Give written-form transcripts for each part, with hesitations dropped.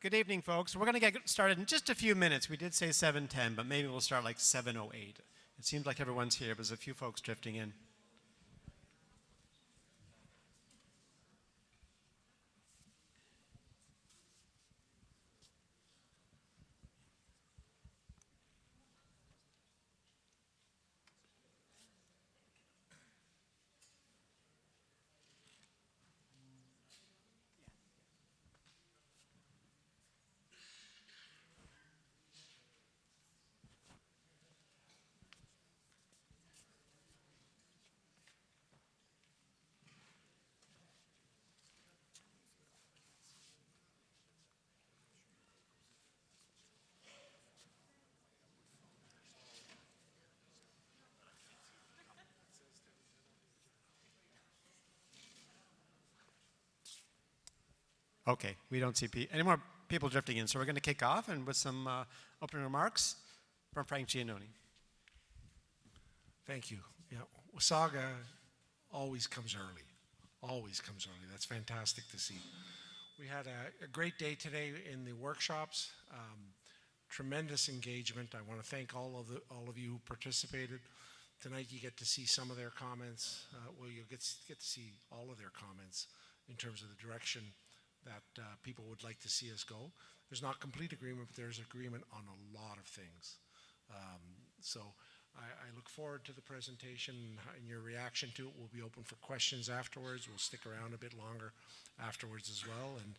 Good evening, folks. We're going to get started in just a few minutes. We did say 7:10, but maybe we'll start like 7:08. It seems like everyone's here, but there's a few folks drifting in. Okay, we don't see any more people drifting in, so we're going to kick off and with some opening remarks from Frank Giannoni. Thank you. Yeah, Wasaga always comes early. Always comes early. That's fantastic to see. We had a great day today in the workshops. Tremendous engagement. I want to thank all of you who participated. Tonight you get to see some of their comments. Well, you'll get to see all of their comments in terms of the direction that people would like to see us go. There's not complete agreement, but there's agreement on a lot of things. So I look forward to the presentation and your reaction to it. We'll be open for questions afterwards. We'll stick around a bit longer afterwards as well. And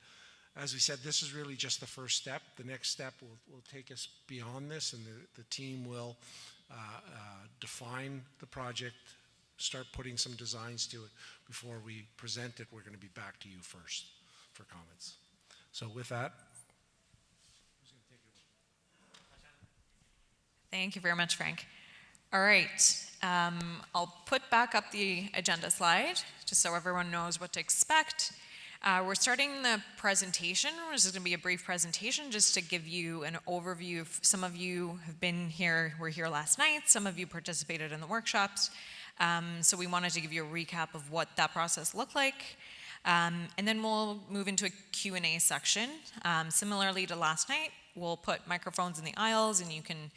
as we said, this is really just the first step. The next step will take us beyond this, and the team will define the project, start putting some designs to it. Before we present it, we're going to be back to you first for comments. So with that, who's going to take it away? Thank you very much, Frank. All right, I'll put back up the agenda slide just so everyone knows what to expect. We're starting the presentation. This is going to be a brief presentation just to give you an overview. Some of you have been here, were here last night. Some of you participated in the workshops. So we wanted to give you a recap of what that process looked like. And then we'll move into a Q&A section. Similarly to last night, we'll put microphones in the aisles and you can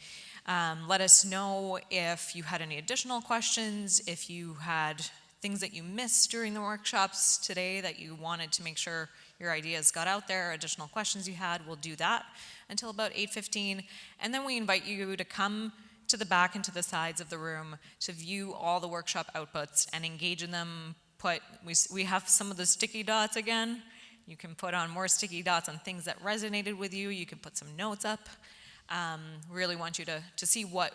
let us know if you had any additional questions, if you had things that you missed during the workshops today that you wanted to make sure your ideas got out there, additional questions you had, we'll do that until about 8:15. And then we invite you to come to the back and to the sides of the room to view all the workshop outputs and engage in them. We have some of the sticky dots again. You can put on more sticky dots on things that resonated with you. You can put some notes up. Really want you to see what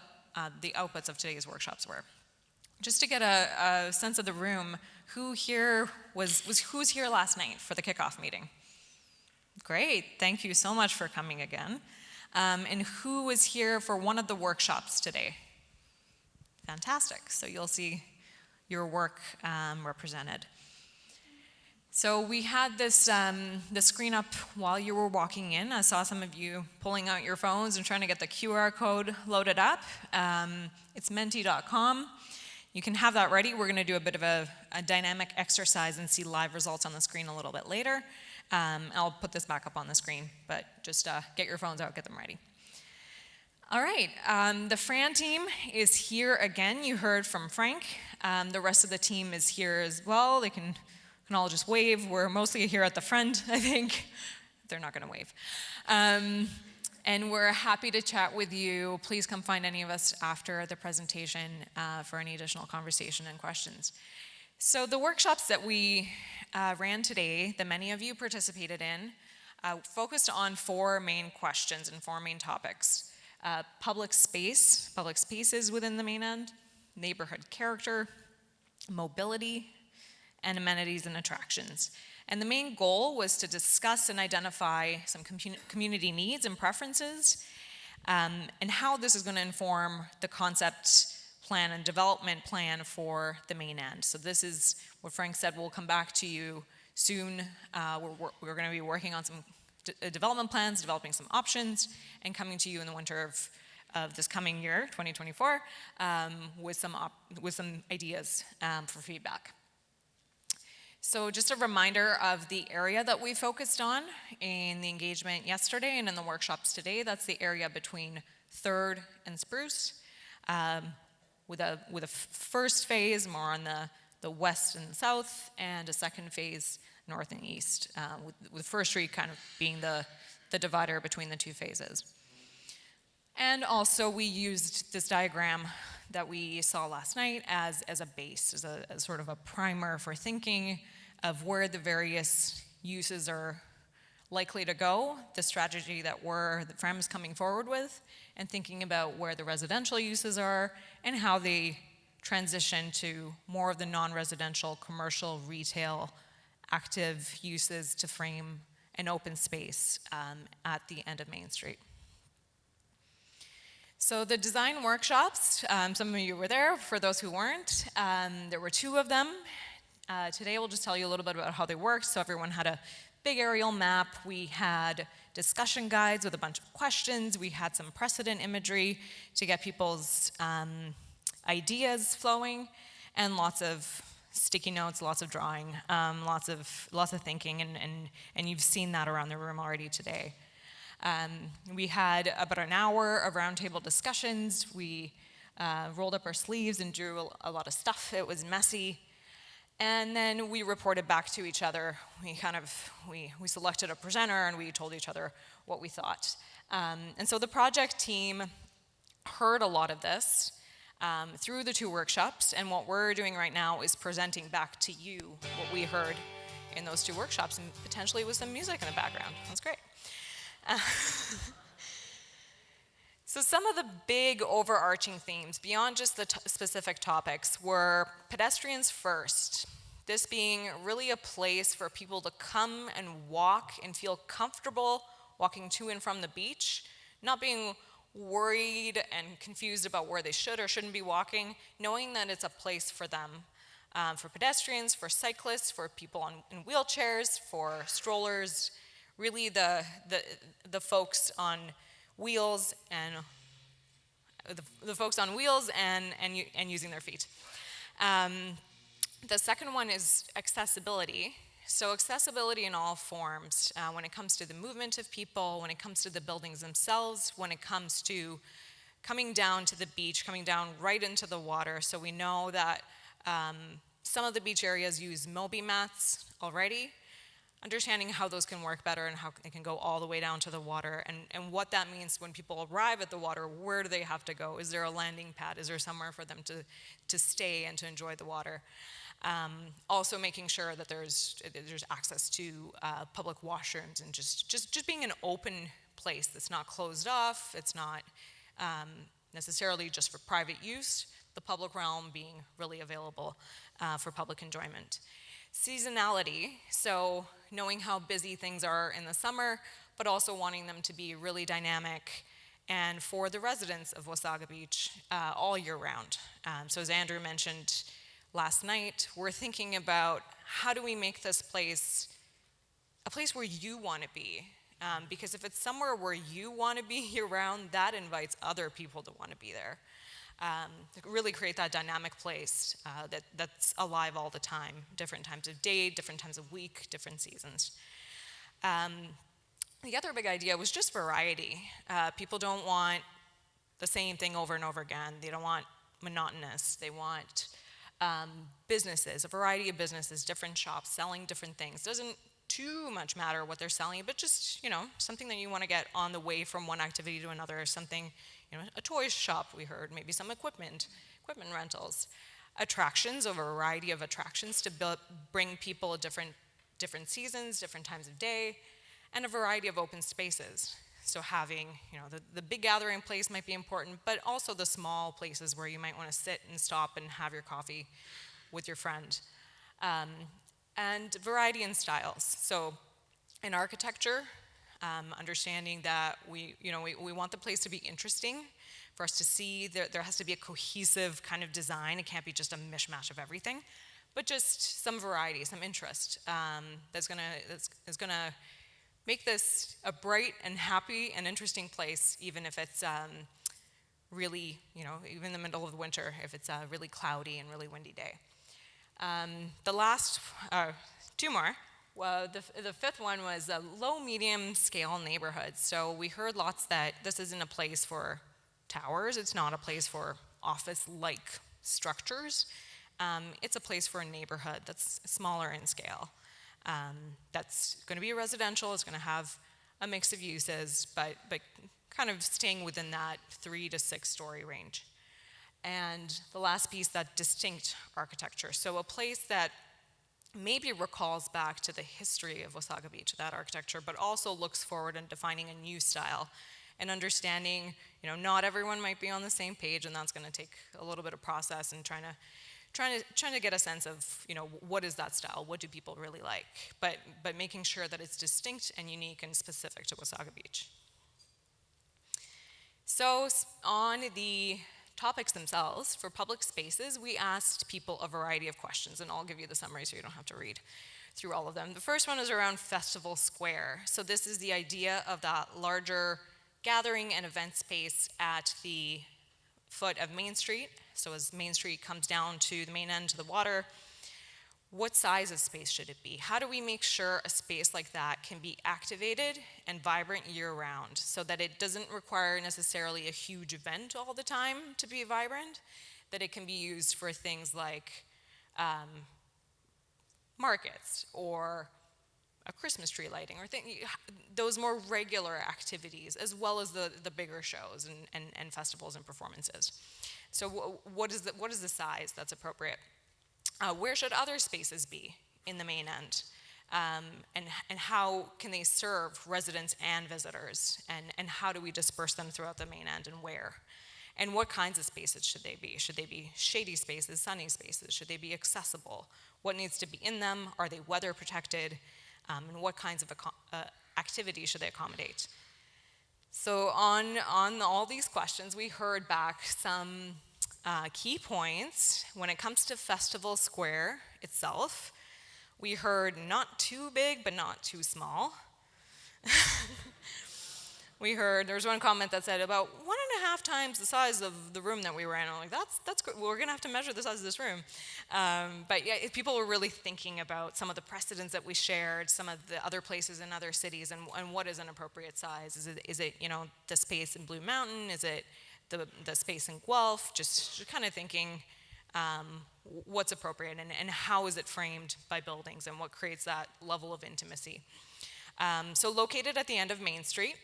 the outputs of today's workshops were. Just to get a sense of the room, who's here last night for the kickoff meeting? Great, thank you so much for coming again. And who was here for one of the workshops today? Fantastic, so you'll see your work represented. So we had this the screen up while you were walking in. I saw some of you pulling out your phones and trying to get the QR code loaded up. It's menti.com. You can have that ready. We're going to do a bit of a dynamic exercise and see live results on the screen a little bit later. I'll put this back up on the screen, but just get your phones out, get them ready. All right, the Fran team is here again. You heard from Frank. The rest of the team is here as well. They can all just wave. We're mostly here at the front, I think. They're not going to wave. And we're happy to chat with you. Please come find any of us after the presentation for any additional conversation and questions. So the workshops that we ran today, that many of you participated in, focused on four main questions and four main topics. Public spaces within the main end, neighborhood character, mobility, and amenities and attractions. And the main goal was to discuss and identify some community needs and preferences, and how this is going to inform the concept plan and development plan for the main end. So this is what Frank said, we'll come back to you soon. We're going to be working on some development plans, developing some options, and coming to you in the winter of this coming year, 2024, with some ideas for feedback. So just a reminder of the area that we focused on in the engagement yesterday and in the workshops today. That's the area between 3rd and Spruce, with a first phase more on the west and south, and a second phase north and east, with First Street kind of being the divider between the two phases. And also we used this diagram that we saw last night as a base, as sort of a primer for thinking of where the various uses are likely to go, the strategy that FREM is coming forward with, and thinking about where the residential uses are and how they transition to more of the non-residential, commercial, retail, active uses to frame an open space at the end of Main Street. So the design workshops, some of you were there. For those who weren't, there were 2 of them. Today we'll just tell you a little bit about how they worked. So everyone had a big aerial map. We had discussion guides with a bunch of questions. We had some precedent imagery to get people's ideas flowing, and lots of sticky notes, lots of drawing, lots of thinking, and you've seen that around the room already today. We had about an hour of roundtable discussions. We rolled up our sleeves and drew a lot of stuff. It was messy. And then we reported back to each other. We selected a presenter and we told each other what we thought. And so the project team heard a lot of this through the 2 workshops, and what we're doing right now is presenting back to you what we heard in those 2 workshops, and potentially with some music in the background. That's great. So some of the big overarching themes, beyond just the specific topics, were pedestrians first. This being really a place for people to come and walk and feel comfortable walking to and from the beach, not being worried and confused about where they should or shouldn't be walking, knowing that it's a place for them, for pedestrians, for cyclists, for people in wheelchairs, for strollers, really the folks on wheels and the folks on wheels and using their feet. The second one is accessibility. So accessibility in all forms, when it comes to the movement of people, when it comes to the buildings themselves, when it comes to coming down to the beach, coming down right into the water. So we know that some of the beach areas use Moby mats already. Understanding how those can work better and how they can go all the way down to the water, and what that means when people arrive at the water. Where do they have to go? Is there a landing pad? Is there somewhere for them to stay and to enjoy the water? Also making sure that there's access to public washrooms, and just being an open place that's not closed off. It's not necessarily just for private use. The public realm being really available for public enjoyment. Seasonality, so knowing how busy things are in the summer, but also wanting them to be really dynamic and for the residents of Wasaga Beach all year round. So as Andrew mentioned last night, we're thinking about how do we make this place a place where you want to be, because if it's somewhere where you want to be year round, that invites other people to want to be there. Really create that dynamic place that's alive all the time, different times of day, different times of week, different seasons. The other big idea was just variety. People don't want the same thing over and over again. They don't want monotonous. They want businesses, a variety of businesses, different shops selling different things. Doesn't too much matter what they're selling, but just, something that you want to get on the way from one activity to another, something, a toy shop we heard, maybe some equipment rentals, attractions, a variety of attractions to bring people different seasons, different times of day, and a variety of open spaces. So having, the big gathering place might be important, but also the small places where you might want to sit and stop and have your coffee with your friend. And variety in styles. So in architecture, understanding that we want the place to be interesting, for us to see there has to be a cohesive kind of design. It can't be just a mishmash of everything, but just some variety, some interest that's gonna make this a bright and happy and interesting place, even if it's really, even in the middle of the winter, if it's a really cloudy and really windy day. The last, two more. Well, the fifth one was low, medium scale neighborhoods. So we heard lots that this isn't a place for towers. It's not a place for office-like structures. It's a place for a neighborhood that's smaller in scale. That's going to be residential. It's going to have a mix of uses, but kind of staying within that 3 to 6 story range. And the last piece, that distinct architecture. So a place that maybe recalls back to the history of Wasaga Beach, that architecture, but also looks forward in defining a new style and understanding, not everyone might be on the same page, and that's going to take a little bit of process and trying to get a sense of, what is that style? What do people really like? But making sure that it's distinct and unique and specific to Wasaga Beach. So on the topics themselves, for public spaces, we asked people a variety of questions, and I'll give you the summary so you don't have to read through all of them. The first one is around Festival Square. So this is the idea of that larger gathering and event space at the foot of Main Street. So as Main Street comes down to the main end to the water, what size of space should it be? How do we make sure a space like that can be activated and vibrant year-round so that it doesn't require necessarily a huge event all the time to be vibrant, that it can be used for things like markets or a Christmas tree lighting, or those more regular activities, as well as the bigger shows and festivals and performances. So what is the size that's appropriate? Where should other spaces be in the main end? And how can they serve residents and visitors? And how do we disperse them throughout the main end, and where? And what kinds of spaces should they be? Should they be shady spaces, sunny spaces? Should they be accessible? What needs to be in them? Are they weather protected? And what kinds of activities should they accommodate? So on all these questions, we heard back some key points. When it comes to Festival Square itself, we heard not too big, but not too small. There was one comment that said about 1.5 times the size of the room that we were in. I'm like, that's good. Well, we're gonna have to measure the size of this room. But yeah, people were really thinking about some of the precedents that we shared, some of the other places in other cities, and what is an appropriate size. Is it the space in Blue Mountain? Is it the space in Guelph? Just kind of thinking what's appropriate and how is it framed by buildings and what creates that level of intimacy. So located at the end of Main Street,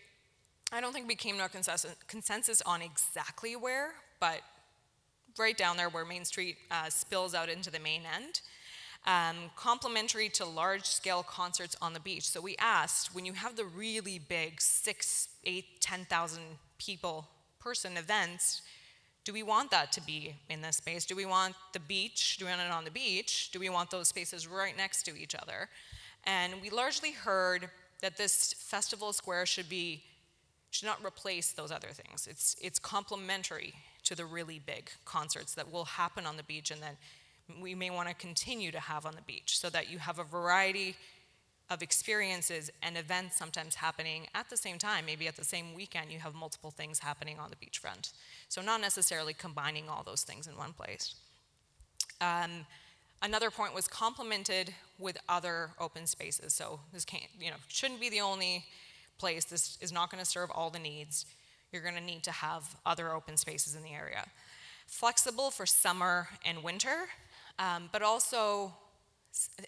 I don't think we came to a consensus on exactly where, but right down there where Main Street spills out into the main end. Complementary to large-scale concerts on the beach. So we asked, when you have the really big 6, 8, 10,000 person events, do we want that to be in this space? Do we want the beach? Do we want it on the beach? Do we want those spaces right next to each other? And we largely heard that this festival square should not replace those other things. It's complementary to the really big concerts that will happen on the beach and that we may want to continue to have on the beach, so that you have a variety of experiences and events sometimes happening at the same time. Maybe at the same weekend you have multiple things happening on the beachfront. So not necessarily combining all those things in one place. Another point was complemented with other open spaces. So this shouldn't be the only place. This is not going to serve all the needs. You're going to need to have other open spaces in the area. Flexible for summer and winter, but also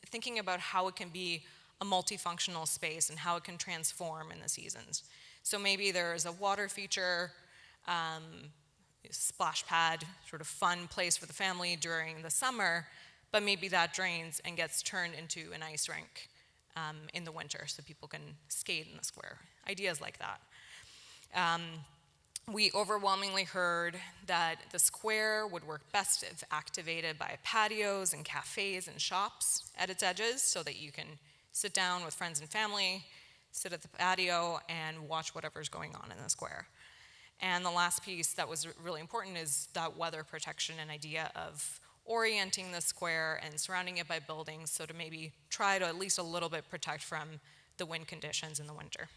thinking about how it can be a multifunctional space and how it can transform in the seasons. So maybe there's a water feature, splash pad, sort of fun place for the family during the summer, but maybe that drains and gets turned into an ice rink in the winter so people can skate in the square. Ideas like that. We overwhelmingly heard that the square would work best if activated by patios and cafes and shops at its edges, so that you can sit down with friends and family, sit at the patio, and watch whatever's going on in the square. And the last piece that was really important is that weather protection and idea of orienting the square and surrounding it by buildings, so to maybe try to at least a little bit protect from the wind conditions in the winter.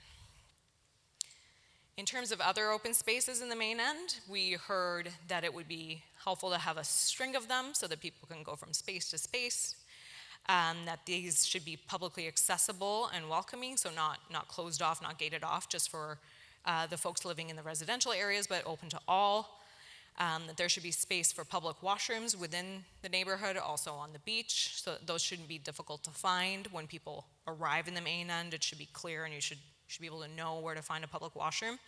In terms of other open spaces in the main end, we heard that it would be helpful to have a string of them so that people can go from space to space, that these should be publicly accessible and welcoming, so not closed off, not gated off, just for the folks living in the residential areas, but open to all. That there should be space for public washrooms within the neighborhood, also on the beach, so those shouldn't be difficult to find. When people arrive in the main end, it should be clear and you should be able to know where to find a public washroom.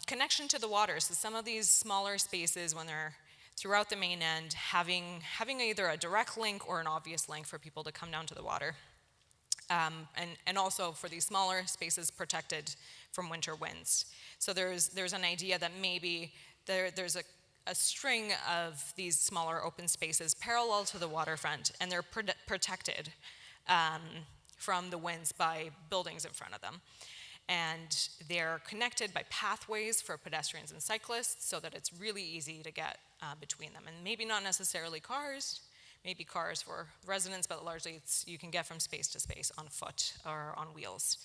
Connection to the water, so some of these smaller spaces, when they're throughout the main end, having either a direct link or an obvious link for people to come down to the water. And also for these smaller spaces protected from winter winds. So there's an idea that maybe there's a string of these smaller open spaces parallel to the waterfront, and they're protected from the winds by buildings in front of them. And they're connected by pathways for pedestrians and cyclists so that it's really easy to get between them. And maybe not necessarily cars, maybe cars for residents, but largely you can get from space to space on foot or on wheels.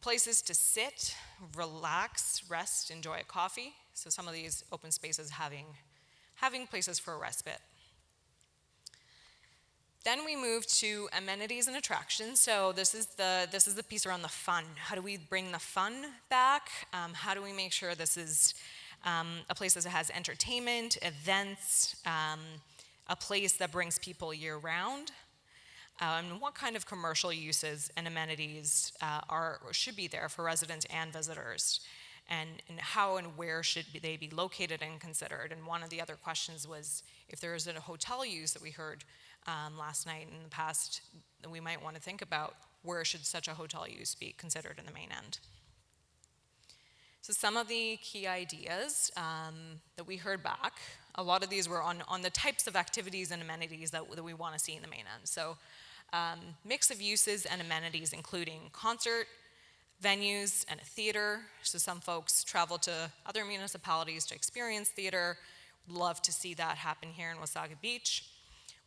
Places to sit, relax, rest, enjoy a coffee. So some of these open spaces having places for respite. Then we move to amenities and attractions. So this is the piece around the fun. How do we bring the fun back? How do we make sure this is a place that has entertainment, events, a place that brings people year round? And what kind of commercial uses and amenities should be there for residents and visitors? And how and where should they be located and considered? And one of the other questions was if there is a hotel use that we heard last night and in the past, that we might want to think about where should such a hotel use be considered in the main end. So some of the key ideas that we heard back, a lot of these were on the types of activities and amenities that we want to see in the main end. So mix of uses and amenities, including concert, venues, and a theater. So some folks travel to other municipalities to experience theater. Love to see that happen here in Wasaga Beach.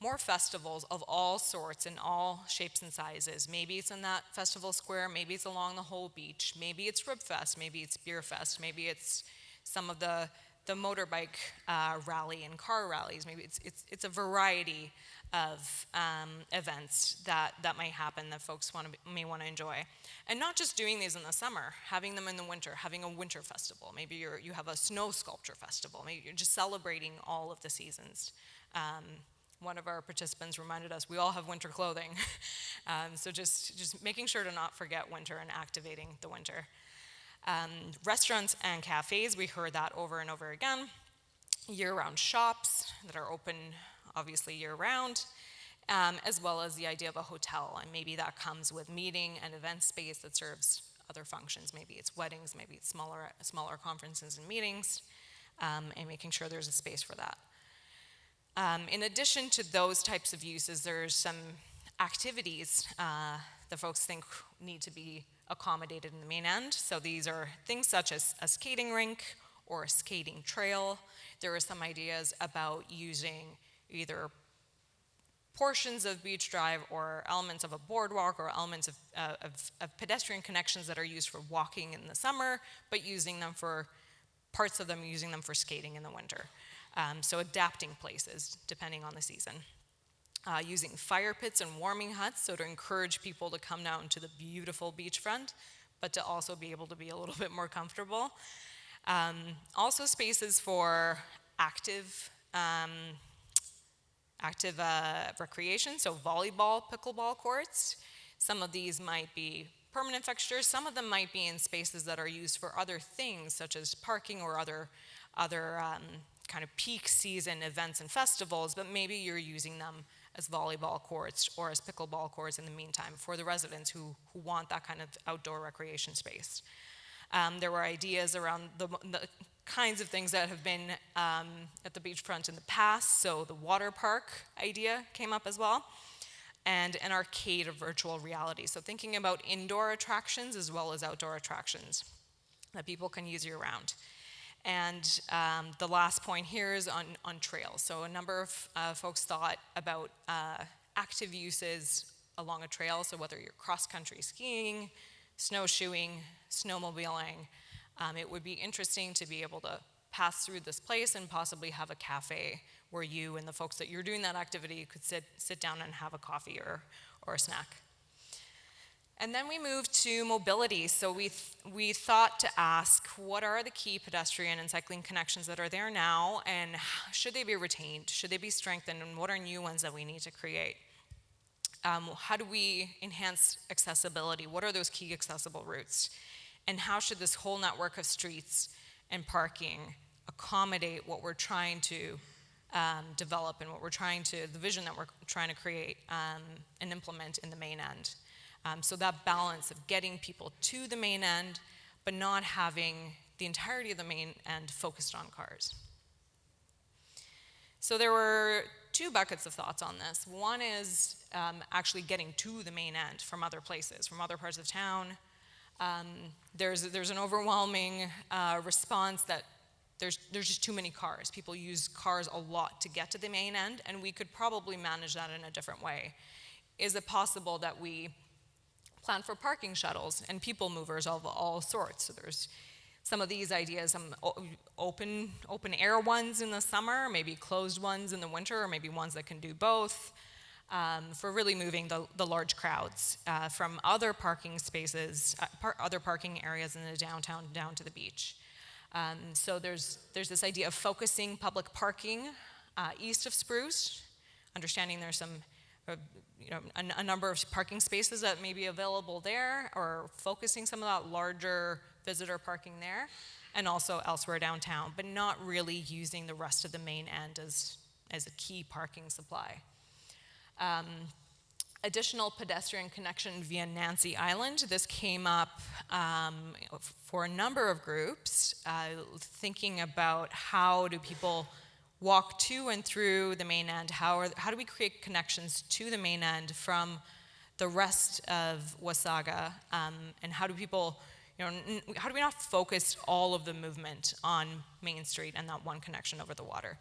More festivals of all sorts in all shapes and sizes. Maybe it's in that festival square, maybe it's along the whole beach, maybe it's Rib Fest, maybe it's Beer Fest, maybe it's some of the motorbike rally and car rallies. Maybe it's a variety of events that might happen that folks may want to enjoy. And not just doing these in the summer, having them in the winter, having a winter festival. Maybe you have a snow sculpture festival. Maybe you're just celebrating all of the seasons. One of our participants reminded us we all have winter clothing. So just making sure to not forget winter and activating the winter. Restaurants and cafes, we heard that over and over again. Year-round shops that are open, obviously year-round, as well as the idea of a hotel. And maybe that comes with meeting and event space that serves other functions. Maybe it's weddings, maybe it's smaller conferences and meetings, and making sure there's a space for that. In addition to those types of uses, there's some activities that folks think need to be accommodated in the main end. So these are things such as a skating rink or a skating trail. There are some ideas about using either portions of Beach Drive or elements of a boardwalk or elements of pedestrian connections that are used for walking in the summer, but using them for skating in the winter. So adapting places depending on the season. Using fire pits and warming huts, so to encourage people to come down to the beautiful beachfront, but to also be able to be a little bit more comfortable. Also spaces for active recreation, so volleyball, pickleball courts. Some of these might be permanent fixtures. Some of them might be in spaces that are used for other things, such as parking or other kind of peak season events and festivals, but maybe you're using them as volleyball courts or as pickleball courts in the meantime for the residents who want that kind of outdoor recreation space. There were ideas around the kinds of things that have been at the beachfront in the past, so the water park idea came up as well, and an arcade of virtual reality. So thinking about indoor attractions as well as outdoor attractions that people can use year-round. And the last point here is on trails. So a number of folks thought about active uses along a trail, so whether you're cross-country skiing, snowshoeing, snowmobiling. It would be interesting to be able to pass through this place and possibly have a cafe where you and the folks that you're doing that activity could sit down and have a coffee or a snack. And then we moved to mobility. So we thought to ask, what are the key pedestrian and cycling connections that are there now, and should they be retained? Should they be strengthened? And what are new ones that we need to create? How do we enhance accessibility? What are those key accessible routes? And how should this whole network of streets and parking accommodate what we're trying to develop and the vision that we're trying to create and implement in the main end? So that balance of getting people to the main end, but not having the entirety of the main end focused on cars. So there were two buckets of thoughts on this. One is actually getting to the main end from other places, from other parts of town. There's an overwhelming response that there's just too many cars. People use cars a lot to get to the main end, and we could probably manage that in a different way. Is it possible that we plan for parking shuttles and people movers of all sorts? So there's some of these ideas, some open air ones in the summer, maybe closed ones in the winter, or maybe ones that can do both, for really moving the large crowds from other parking spaces, other parking areas in the downtown down to the beach. So there's this idea of focusing public parking east of Spruce, understanding there's some a number of parking spaces that may be available there, or focusing some of that larger visitor parking there, and also elsewhere downtown, but not really using the rest of the main end as a key parking supply. Additional pedestrian connection via Nancy Island. This came up for a number of groups, thinking about how do people walk to and through the main end. How do we create connections to the main end from the rest of Wasaga, and how do people, how do we not focus all of the movement on Main Street and that one connection over the water?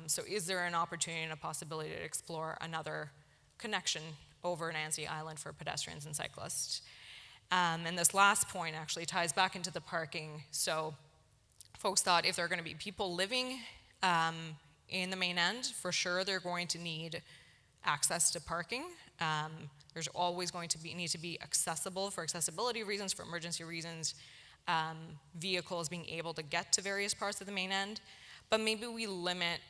So is there an opportunity and a possibility to explore another connection over Nancy Island for pedestrians and cyclists? And this last point actually ties back into the parking. So folks thought if there are going to be people living in the main end, for sure they're going to need access to parking. There's always going to need to be accessible for accessibility reasons, for emergency reasons, vehicles being able to get to various parts of the main end. But maybe we limit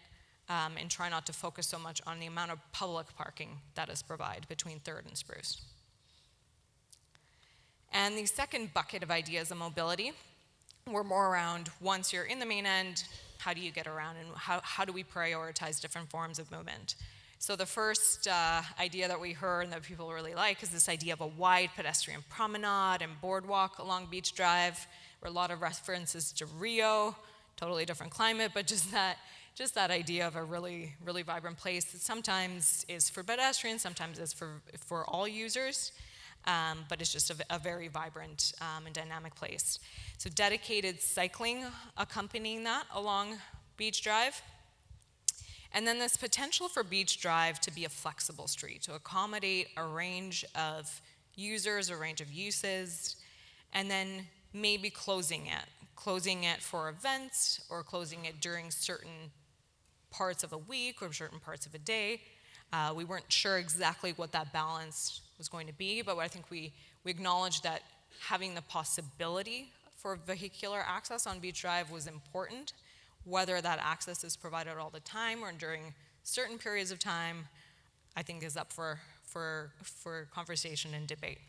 and try not to focus so much on the amount of public parking that is provided between 3rd and Spruce. And the second bucket of ideas of mobility were more around, once you're in the main end, how do you get around, and how do we prioritize different forms of movement? So the first idea that we heard and that people really like is this idea of a wide pedestrian promenade and boardwalk along Beach Drive, where a lot of references to Rio, totally different climate, but just that idea of a really, really vibrant place that sometimes is for pedestrians, sometimes is for all users, but it's just a very vibrant and dynamic place. So dedicated cycling accompanying that along Beach Drive. And then this potential for Beach Drive to be a flexible street, to accommodate a range of users, a range of uses, and then maybe closing it for events, or closing it during certain parts of a week or certain parts of a day. We weren't sure exactly what that balance was going to be, but I think we acknowledged that having the possibility for vehicular access on Beach Drive was important. Whether that access is provided all the time or during certain periods of time, I think is up for conversation and debate.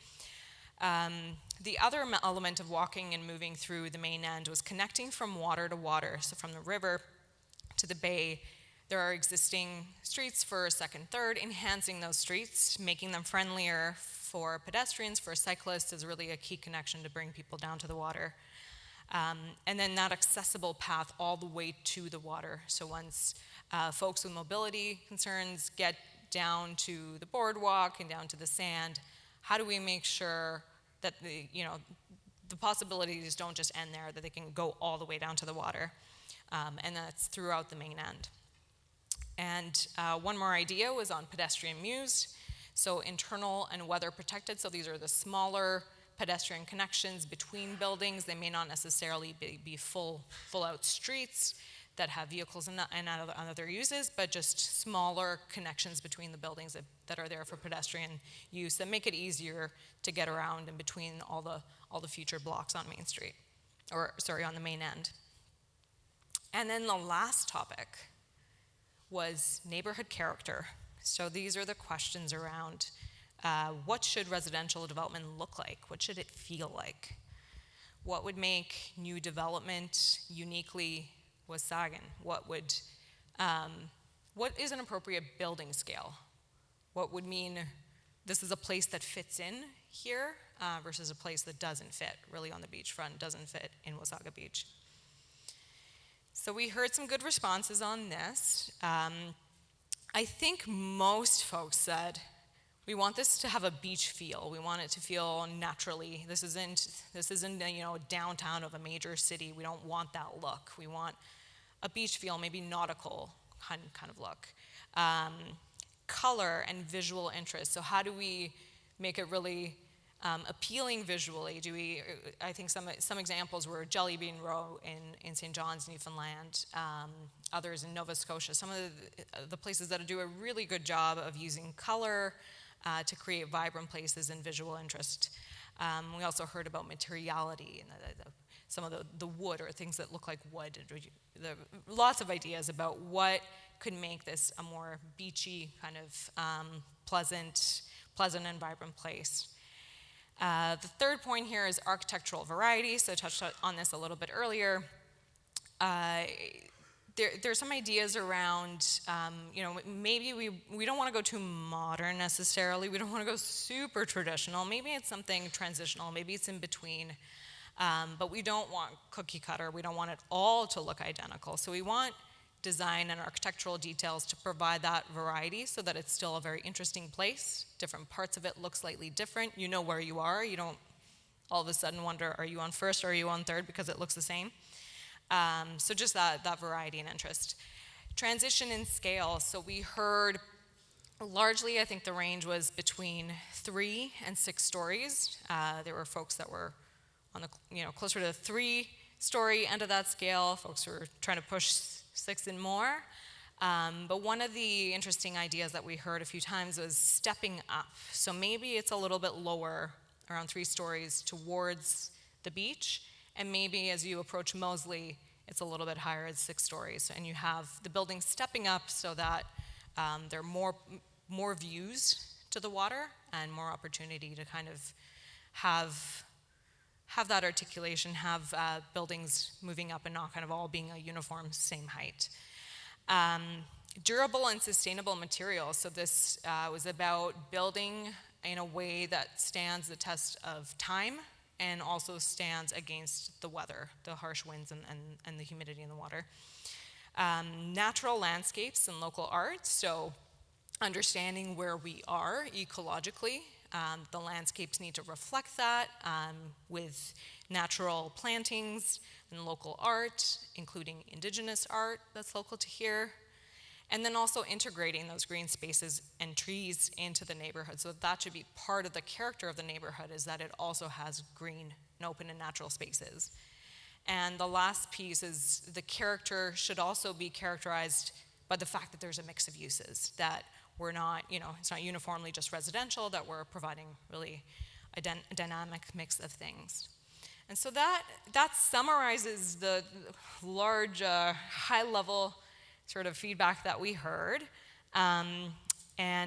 The other element of walking and moving through the main end was connecting from water to water. So from the river to the bay, there are existing streets for 2nd, 3rd. Enhancing those streets, making them friendlier for pedestrians, for cyclists, is really a key connection to bring people down to the water. And then that accessible path all the way to the water. So once folks with mobility concerns get down to the boardwalk and down to the sand, how do we make sure that the possibilities don't just end there, that they can go all the way down to the water? And that's throughout the main end. And one more idea was on pedestrian mews. So internal and weather protected. So these are the smaller pedestrian connections between buildings. They may not necessarily be full out streets that have vehicles and other uses, but just smaller connections between the buildings that are there for pedestrian use that make it easier to get around in between all the future blocks on Main Street, or sorry, on the main end. And then the last topic was neighborhood character. So these are the questions around what should residential development look like? What should it feel like? What would make new development uniquely Wasagan? What is an appropriate building scale? What would mean this is a place that fits in here versus a place that doesn't fit, really on the beachfront, doesn't fit in Wasaga Beach? So we heard some good responses on this. I think most folks said, we want this to have a beach feel. We want it to feel naturally. This isn't a downtown of a major city. We don't want that look. We want a beach feel, maybe nautical kind of look. Color and visual interest. So how do we make it really appealing visually? I think some examples were Jelly Bean Row in St. John's, Newfoundland, others in Nova Scotia. Some of the places that do a really good job of using color to create vibrant places and visual interest. We also heard about materiality and some of the wood or things that look like wood. Lots of ideas about what could make this a more beachy, kind of pleasant and vibrant place. The third point here is architectural variety. So I touched on this a little bit earlier. There's some ideas around, maybe we don't want to go too modern necessarily. We don't want to go super traditional. Maybe it's something transitional. Maybe it's in between. But we don't want cookie cutter. We don't want it all to look identical. So we want design and architectural details to provide that variety so that it's still a very interesting place. Different parts of it look slightly different. You know where you are. You don't all of a sudden wonder, are you on first or are you on third, because it looks the same. So just that variety and interest. Transition in scale. So we heard largely, I think the range was between 3 and 6 stories. There were folks that were on the closer to the 3-story end of that scale. Folks who were trying to push 6 and more. But one of the interesting ideas that we heard a few times was stepping up. So maybe it's a little bit lower, around 3 stories towards the beach, and maybe as you approach Moseley, it's a little bit higher at 6 stories, and you have the building stepping up so that there are more views to the water and more opportunity to kind of have that articulation, have buildings moving up and not kind of all being a uniform same height. Durable and sustainable materials. So this was about building in a way that stands the test of time and also stands against the weather, the harsh winds and the humidity in the water. Natural landscapes and local art. So understanding where we are ecologically. The landscapes need to reflect that with natural plantings and local art, including indigenous art that's local to here. And then also integrating those green spaces and trees into the neighborhood. So that should be part of the character of the neighborhood, is that it also has green and open and natural spaces. And the last piece is the character should also be characterized by the fact that there's a mix of uses, that we're not, it's not uniformly just residential, that we're providing really a dynamic mix of things. And so that summarizes the large, high-level sort of feedback that we heard. And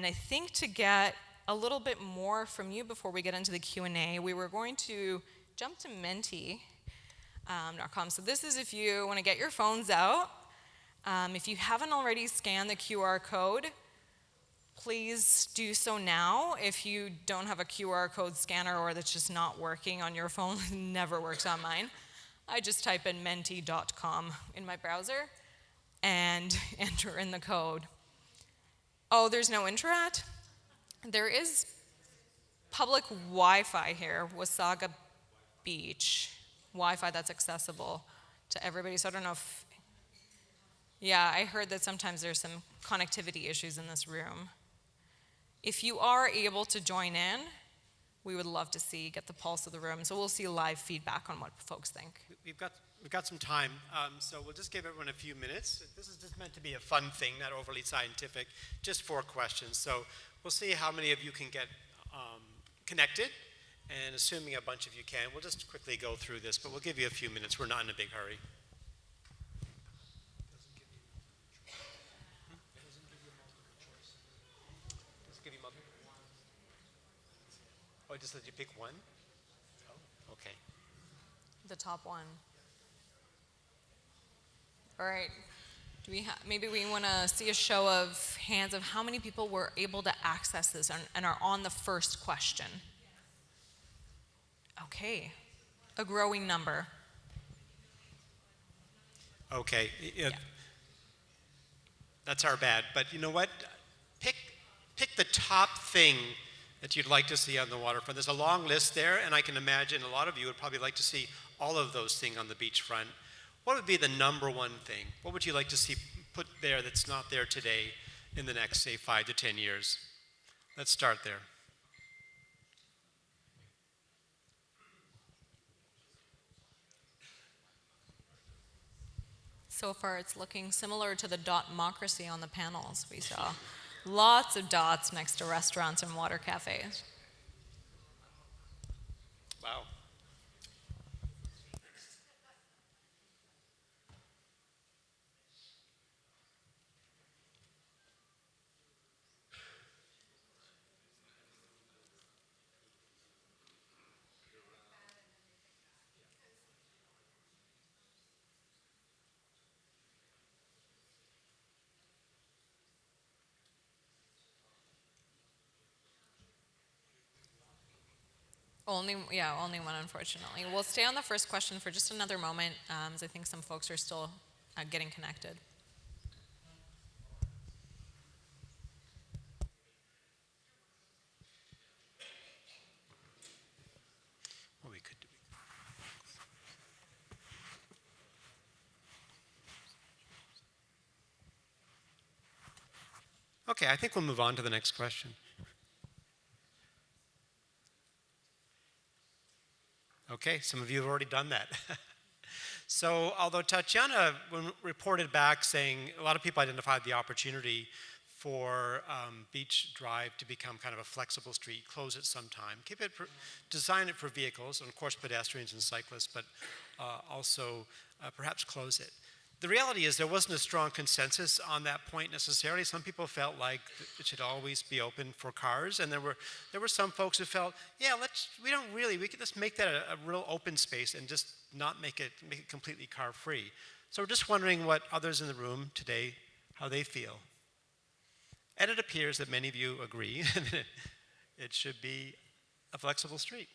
I think to get a little bit more from you before we get into the Q&A, we were going to jump to menti.com. So this is if you want to get your phones out. If you haven't already scanned the QR code, please do so now. If you don't have a QR code scanner or that's just not working on your phone, it never works on mine, I just type in menti.com in my browser and enter in the code. Oh, there's no internet? There is public Wi-Fi here, Wasaga Beach. Wi-Fi that's accessible to everybody. So I don't know if, yeah, I heard that sometimes there's some connectivity issues in this room. If you are able to join in, we would love to see, get the pulse of the room. So we'll see live feedback on what folks think. We've got some time, so we'll just give everyone a few minutes. This is just meant to be a fun thing, not overly scientific, just 4 questions. So we'll see how many of you can get connected, and assuming a bunch of you can, we'll just quickly go through this, but we'll give you a few minutes. We're not in a big hurry. Oh, just let you pick one? Oh, okay. The top one. All right. Do we maybe we want to see a show of hands of how many people were able to access this and are on the first question. Okay. A growing number. Okay. That's our bad. But you know what? Pick the top thing that you'd like to see on the waterfront. There's a long list there, and I can imagine a lot of you would probably like to see all of those things on the beachfront. What would be the number one thing? What would you like to see put there that's not there today in the next, say, 5 to 10 years? Let's start there. So far, it's looking similar to the dot-mocracy on the panels we saw. Lots of dots next to restaurants and water cafes. Wow. Only one, unfortunately. We'll stay on the first question for just another moment, as I think some folks are still getting connected. What we could do. Okay, I think we'll move on to the next question. Okay, some of you have already done that. So, although Tatiana reported back saying a lot of people identified the opportunity for Beach Drive to become kind of a flexible street, close it sometime, design it for vehicles, and of course pedestrians and cyclists, but also perhaps close it. The reality is there wasn't a strong consensus on that point necessarily. Some people felt like it should always be open for cars, and there were some folks who felt, yeah, we could just make that a real open space and just not make it completely car free. So we're just wondering what others in the room today, how they feel. And it appears that many of you agree that it should be a flexible street.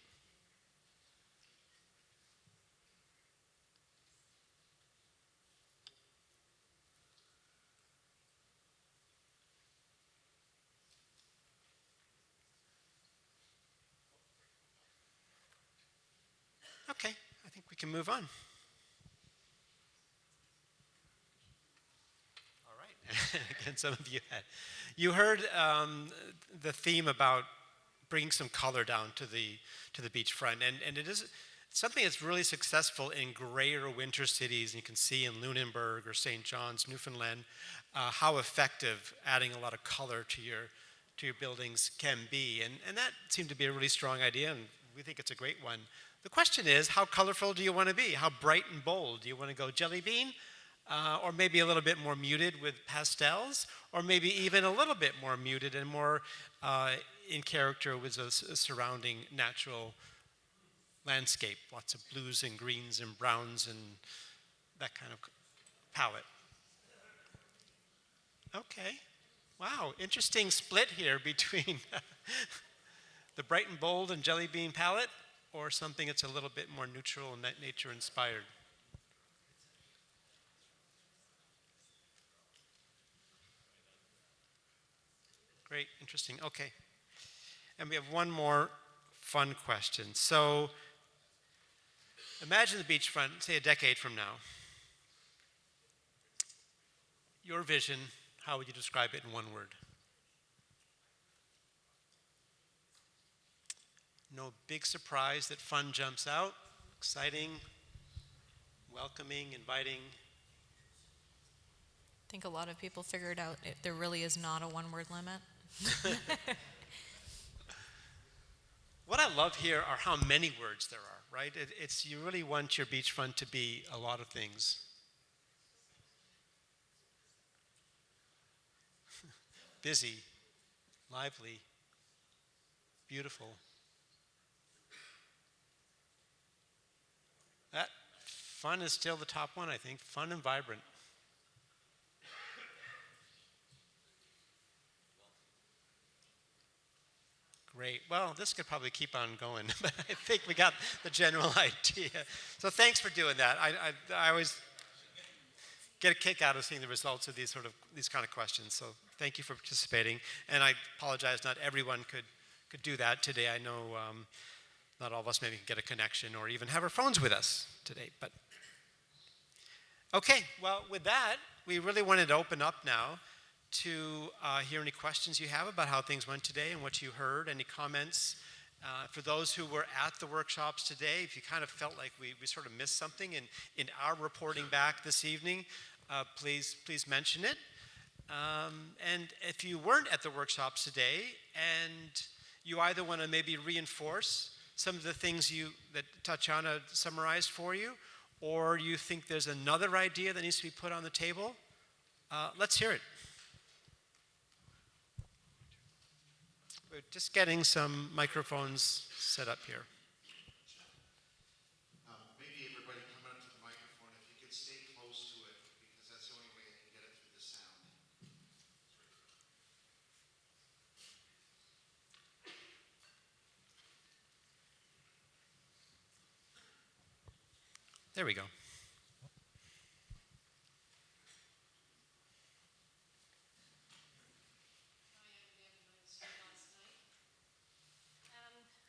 Okay, I think we can move on. All right. Again, some of you heard the theme about bringing some color down to the beachfront, and it is something that's really successful in grayer winter cities. You can see in Lunenburg or St. John's, Newfoundland, how effective adding a lot of color to your buildings can be, and that seemed to be a really strong idea, and we think it's a great one. The question is, how colorful do you want to be? How bright and bold? Do you want to go jelly bean? Or maybe a little bit more muted with pastels? Or maybe even a little bit more muted and more in character with a surrounding natural landscape? Lots of blues and greens and browns and that kind of palette. Okay. Wow, interesting split here between the bright and bold and jelly bean palette, or something that's a little bit more neutral and nature inspired. Great, interesting, okay. And we have one more fun question. So imagine the beachfront, say a decade from now. Your vision, how would you describe it in one word? No big surprise that fun jumps out. Exciting, welcoming, inviting. I think a lot of people figured out there really is not a one-word limit. What I love here are how many words there are, right? It's you really want your beachfront to be a lot of things. Busy, lively, beautiful. That fun is still the top one, I think. Fun and vibrant. Great. Well, this could probably keep on going, but I think we got the general idea. So thanks for doing that. I always get a kick out of seeing the results of these kind of questions. So thank you for participating. And I apologize, not everyone could do that today. I know not all of us maybe can get a connection or even have our phones with us today. But okay, well, with that, we really wanted to open up now to hear any questions you have about how things went today and what you heard, any comments. For those who were at the workshops today, if you kind of felt like we sort of missed something in our reporting back this evening, please mention it. And if you weren't at the workshops today and you either want to maybe reinforce some of the things that Tatiana summarized for you, or you think there's another idea that needs to be put on the table, let's hear it. We're just getting some microphones set up here. Maybe everybody coming up to the microphone, if you could stay close to it, because that's the only way I can get it through the sound. There we go.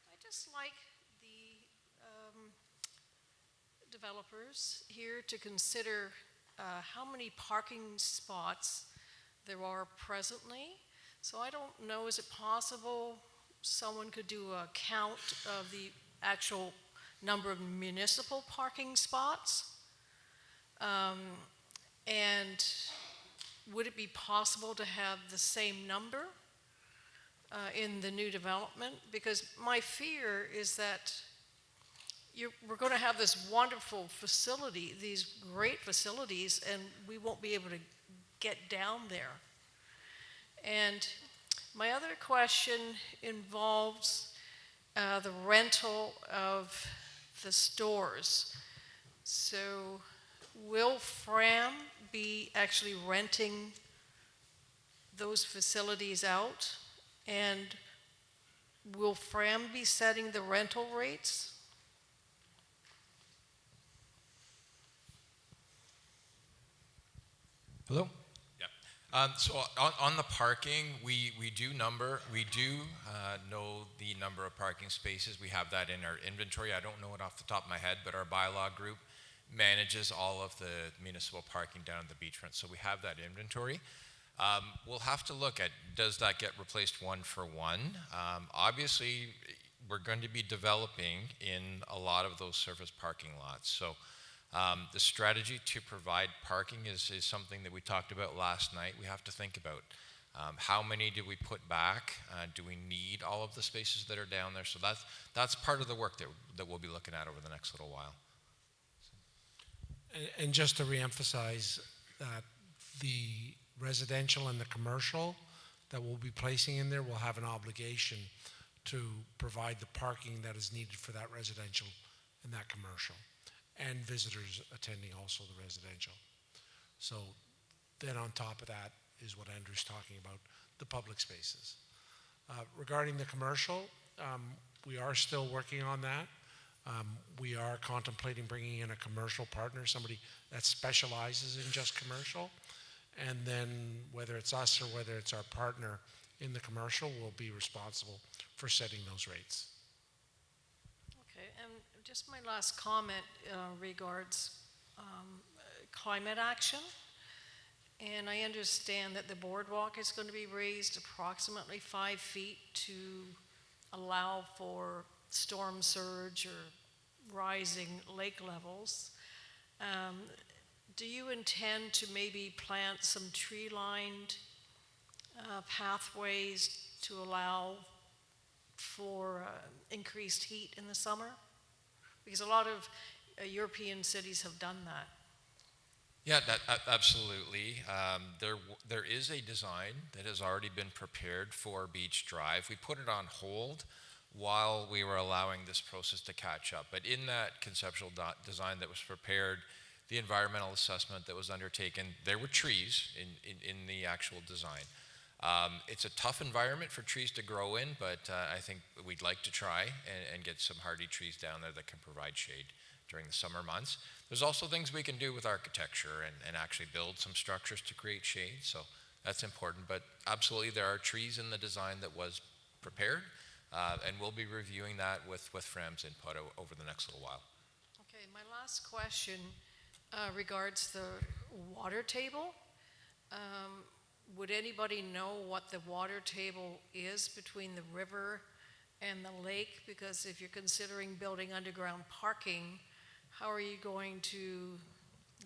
I just like the developers here to consider how many parking spots there are presently. So I don't know, is it possible someone could do a count of the actual number of municipal parking spots? And would it be possible to have the same number in the new development? Because my fear is that we're going to have this wonderful facility, these great facilities, and we won't be able to get down there. And my other question involves the rental of the stores. So will Fram be actually renting those facilities out? And will Fram be setting the rental rates? Hello? Yeah. So on the parking, we do know the number of parking spaces. We have that in our inventory. I don't know it off the top of my head, but our bylaw group manages all of the municipal parking down at the beachfront. So we have that inventory. We'll have to look at, does that get replaced one for one? Obviously, we're going to be developing in a lot of those surface parking lots. So the strategy to provide parking is something that we talked about last night. We have to think about how many do we put back? Do we need all of the spaces that are down there? So that's part of the work that we'll be looking at over the next little while. And just to reemphasize that the residential and the commercial that we'll be placing in there will have an obligation to provide the parking that is needed for that residential and that commercial, and visitors attending also the residential. So then on top of that is what Andrew's talking about, the public spaces. Regarding the commercial, we are still working on that. We are contemplating bringing in a commercial partner, somebody that specializes in just commercial. And then whether it's us or whether it's our partner in the commercial, will be responsible for setting those rates. Okay, and just my last comment regards climate action. And I understand that the boardwalk is going to be raised approximately 5 feet to allow for storm surge or rising lake levels. Do you intend to maybe plant some tree-lined pathways to allow for increased heat in the summer? Because a lot of European cities have done that. Yeah, absolutely. There is a design that has already been prepared for Beach Drive. We put it on hold while we were allowing this process to catch up. But in that conceptual design that was prepared, the environmental assessment that was undertaken, there were trees in the actual design. It's a tough environment for trees to grow in, but I think we'd like to try and get some hardy trees down there that can provide shade during the summer months. There's also things we can do with architecture and actually build some structures to create shade, so that's important. But absolutely, there are trees in the design that was prepared, and we'll be reviewing that with FRAM's input over the next little while. Okay, my last question regards the water table. Would anybody know what the water table is between the river and the lake? Because if you're considering building underground parking, how are you going to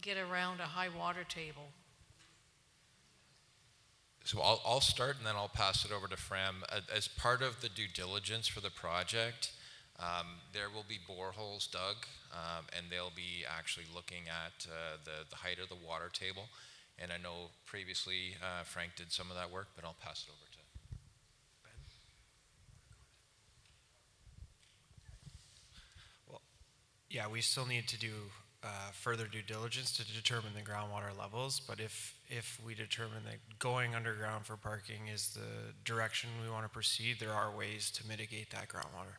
get around a high water table? So I'll start and then I'll pass it over to Fram. As part of the due diligence for the project, there will be boreholes dug, and they'll be actually looking at the height of the water table. And I know previously Frank did some of that work, but I'll pass it over to Ben. Well, yeah, we still need to do further due diligence to determine the groundwater levels, but if we determine that going underground for parking is the direction we want to proceed, there are ways to mitigate that groundwater.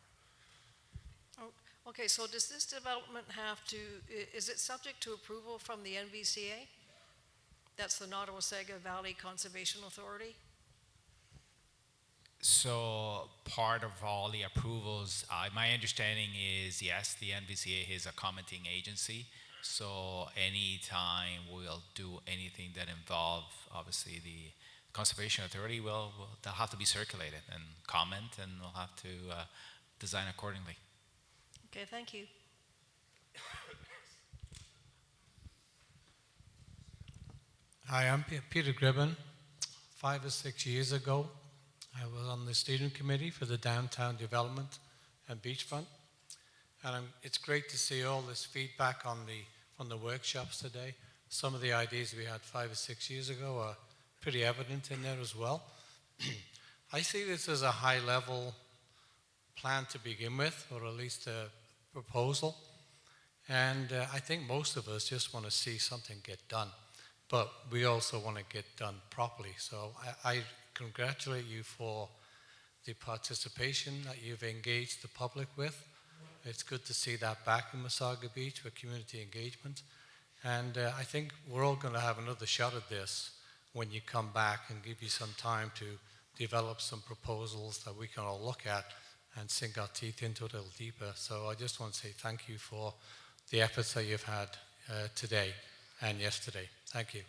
Oh, okay, so does this development have to, is it subject to approval from the NVCA? That's the Nottawasaga Valley Conservation Authority? So part of all the approvals, my understanding is yes, the NVCA is a commenting agency. So anytime we'll do anything that involve obviously the Conservation Authority, they'll have to be circulated and comment, and we'll have to design accordingly. Okay, thank you. Hi, I'm Peter Gribben. 5 or 6 years ago, I was on the steering committee for the downtown development and Beachfront. And it's great to see all this feedback on the workshops today. Some of the ideas we had 5 or 6 years ago are pretty evident in there as well. I see this as a high-level plan to begin with, or at least a proposal. And I think most of us just want to see something get done. But we also want to get done properly. So I congratulate you for the participation that you've engaged the public with. It's good to see that back in Wasaga Beach for community engagement. And I think we're all going to have another shot at this when you come back, and give you some time to develop some proposals that we can all look at and sink our teeth into it a little deeper. So I just want to say thank you for the efforts that you've had today and yesterday. Thank you.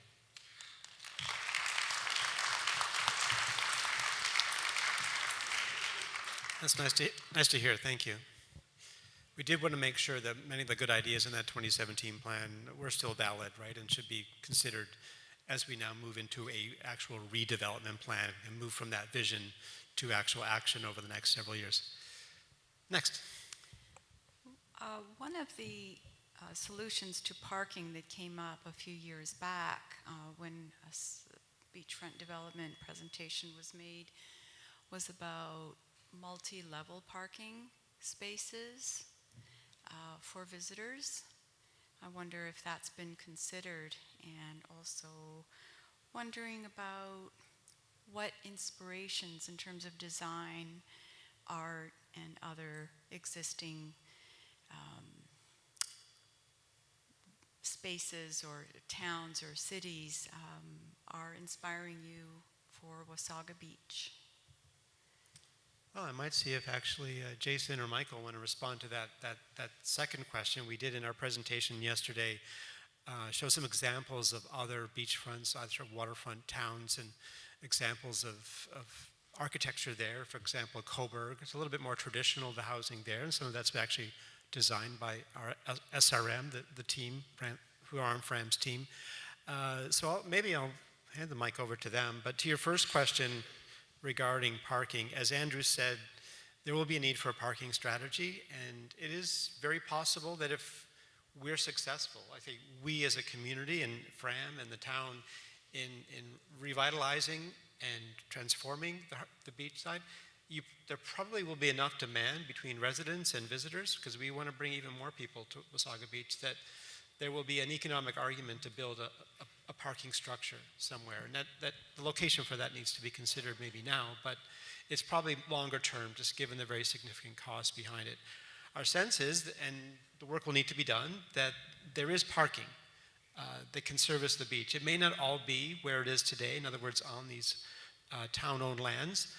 That's nice to hear. Thank you. We did want to make sure that many of the good ideas in that 2017 plan were still valid, right, and should be considered as we now move into a actual redevelopment plan and move from that vision to actual action over the next several years. Next. One of the solutions to parking that came up a few years back when a beachfront development presentation was made was about multi-level parking spaces for visitors. I wonder if that's been considered, and also wondering about what inspirations in terms of design, art, and other existing spaces or towns or cities are inspiring you for Wasaga Beach. Well, I might see if actually Jason or Michael want to respond to that second question. We did in our presentation yesterday show some examples of other beachfronts, other waterfront towns, and examples of architecture there. For example, Coburg, it's a little bit more traditional, the housing there, and some of that's actually designed by our SRM, the team, who are on Fram's team. Maybe I'll hand the mic over to them. But to your first question regarding parking, as Andrew said, there will be a need for a parking strategy, and it is very possible that if we're successful, I think we as a community and Fram and the town in revitalizing and transforming the beachside, there probably will be enough demand between residents and visitors, because we want to bring even more people to Wasaga Beach, that there will be an economic argument to build a parking structure somewhere. And that the location for that needs to be considered maybe now, but it's probably longer term, just given the very significant cost behind it. Our sense is, and the work will need to be done, that there is parking that can service the beach. It may not all be where it is today, in other words, on these town-owned lands.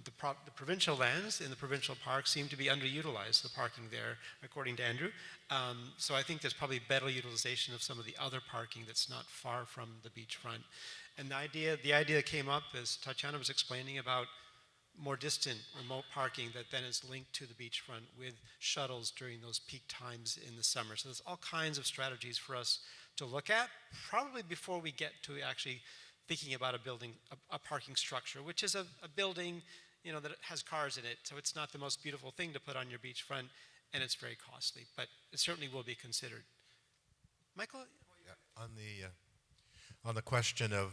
The provincial lands in the provincial park seem to be underutilized, the parking there, according to Andrew. So I think there's probably better utilization of some of the other parking that's not far from the beachfront. And the idea came up, as Tatiana was explaining, about more distant, remote parking that then is linked to the beachfront with shuttles during those peak times in the summer. So there's all kinds of strategies for us to look at, probably before we get to actually thinking about a parking structure, which is a building, that has cars in it. So it's not the most beautiful thing to put on your beachfront, and it's very costly, but it certainly will be considered. Michael? Yeah, on the question of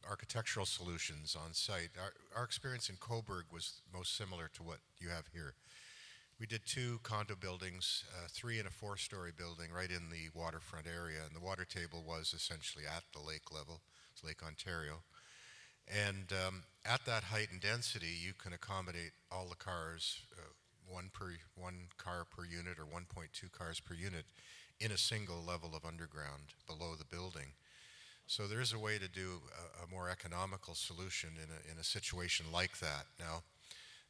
architectural solutions on site, our experience in Coburg was most similar to what you have here. We did 2 condo buildings, 3 and a 4-story building right in the waterfront area, and the water table was essentially at the lake level. It's Lake Ontario. And at that height and density, you can accommodate all the cars, one car per unit or 1.2 cars per unit in a single level of underground below the building. So there is a way to do a more economical solution in a situation like that. Now,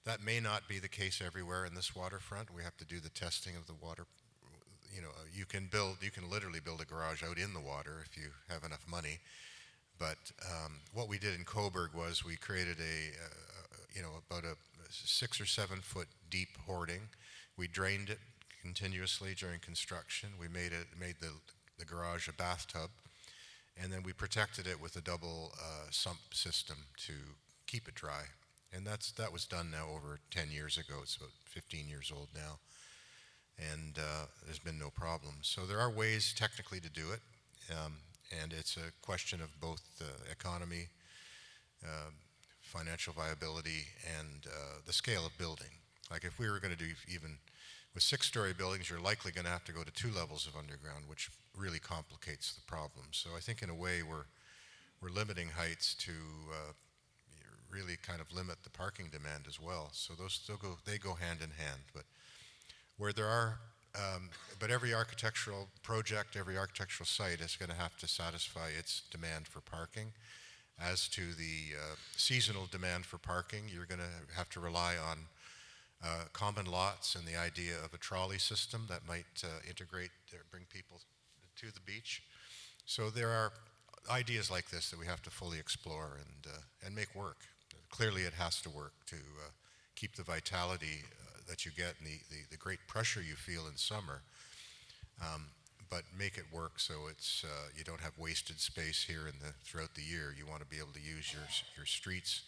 that may not be the case everywhere in this waterfront. We have to do the testing of the water. You can literally build a garage out in the water if you have enough money. But what we did in Coburg was we created about a 6 or 7 foot deep hoarding. We drained it continuously during construction. We made the garage a bathtub, and then we protected it with a double sump system to keep it dry. And that was done now over 10 years ago. It's about 15 years old now. And there's been no problem. So there are ways technically to do it. And it's a question of both economy, financial viability, and the scale of building. Like if we were going to do even with 6-story buildings, you're likely going to have to go to 2 levels of underground, which really complicates the problem. So I think in a way we're limiting heights to really kind of limit the parking demand as well. So those they go hand in hand. But where there are, but every architectural project, every architectural site is going to have to satisfy its demand for parking. As to the seasonal demand for parking, you're going to have to rely on common lots and the idea of a trolley system that might integrate, bring people to the beach. So there are ideas like this that we have to fully explore and make work. Clearly it has to work to keep the vitality that you get and the great pressure you feel in summer, but make it work so it's you don't have wasted space here throughout the year. You want to be able to use your streets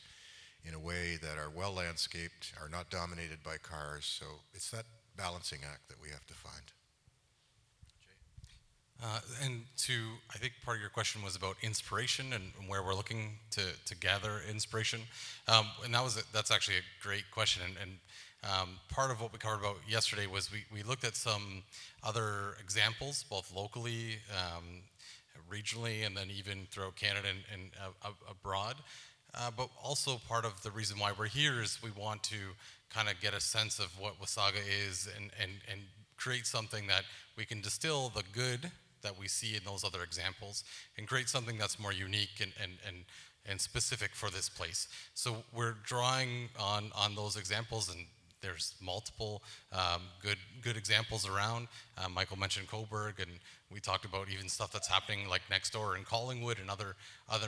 in a way that are well landscaped, are not dominated by cars. So it's that balancing act that we have to find. I think part of your question was about inspiration and where we're looking to gather inspiration. And that's actually a great question. And part of what we covered about yesterday was we looked at some other examples, both locally, regionally, and then even throughout Canada and abroad. But also part of the reason why we're here is we want to kind of get a sense of what Wasaga is and create something that we can distill the good that we see in those other examples and create something that's more unique and specific for this place. So we're drawing on those examples, and there's multiple good examples around. Michael mentioned Coburg, and we talked about even stuff that's happening like next door in Collingwood and other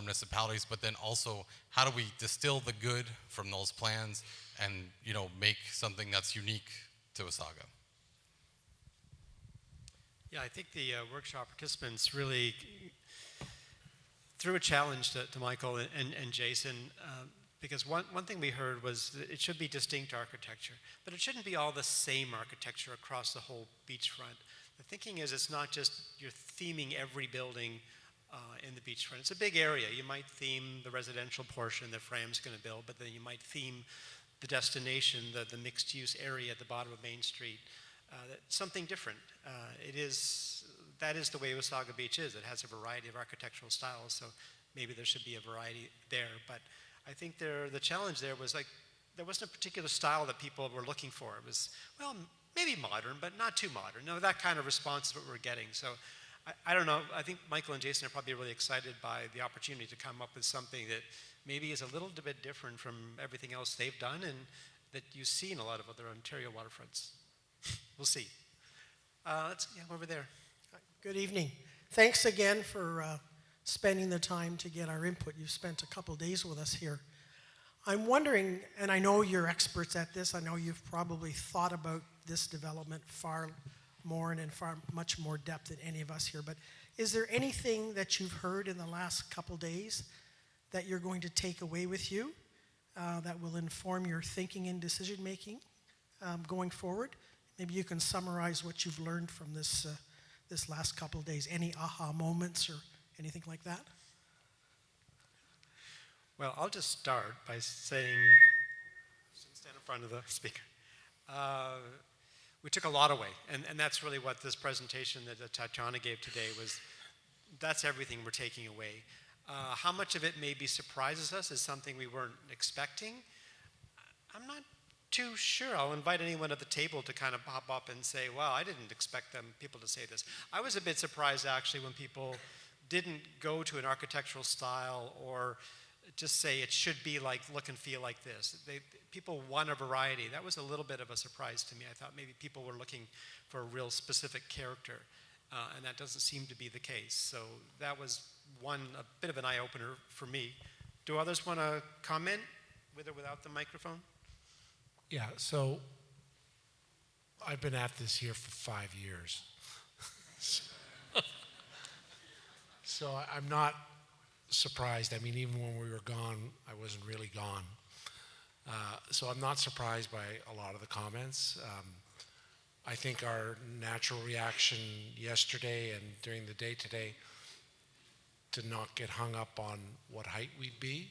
municipalities. But then also, how do we distill the good from those plans and make something that's unique to Wasaga? Yeah, I think the workshop participants really threw a challenge to Michael and Jason, because one thing we heard was that it should be distinct architecture, but it shouldn't be all the same architecture across the whole beachfront. The thinking is it's not just you're theming every building in the beachfront. It's a big area. You might theme the residential portion that Fram's going to build, but then you might theme the destination, the mixed-use area at the bottom of Main Street. Something different. That is the way Wasaga Beach is. It has a variety of architectural styles, so maybe there should be a variety there. But I think the challenge there was there wasn't a particular style that people were looking for. It was, well, maybe modern, but not too modern. No, that kind of response is what we're getting. So I don't know. I think Michael and Jason are probably really excited by the opportunity to come up with something that maybe is a little bit different from everything else they've done and that you see in a lot of other Ontario waterfronts. We'll see. Let's over there. Good evening. Thanks again for spending the time to get our input. You've spent a couple days with us here. I'm wondering, and I know you're experts at this, I know you've probably thought about this development far more and in far much more depth than any of us here, but is there anything that you've heard in the last couple days that you're going to take away with you that will inform your thinking and decision making going forward? Maybe you can summarize what you've learned from this last couple of days. Any aha moments or anything like that? Well, I'll just start by saying, stand in front of the speaker. We took a lot away, and that's really what this presentation that Tatiana gave today was. That's everything we're taking away. How much of it maybe surprises us is something we weren't expecting. I'm not too sure. I'll invite anyone at the table to kind of pop up and say, wow, I didn't expect people to say this. I was a bit surprised actually when people didn't go to an architectural style or just say it should be like, look and feel like this. People want a variety. That was a little bit of a surprise to me. I thought maybe people were looking for a real specific character, and that doesn't seem to be the case. So that was a bit of an eye-opener for me. Do others want to comment with or without the microphone? Yeah, so I've been at this here for 5 years. So I'm not surprised. I mean, even when we were gone, I wasn't really gone. So I'm not surprised by a lot of the comments. I think our natural reaction yesterday and during the day today to not get hung up on what height we'd be,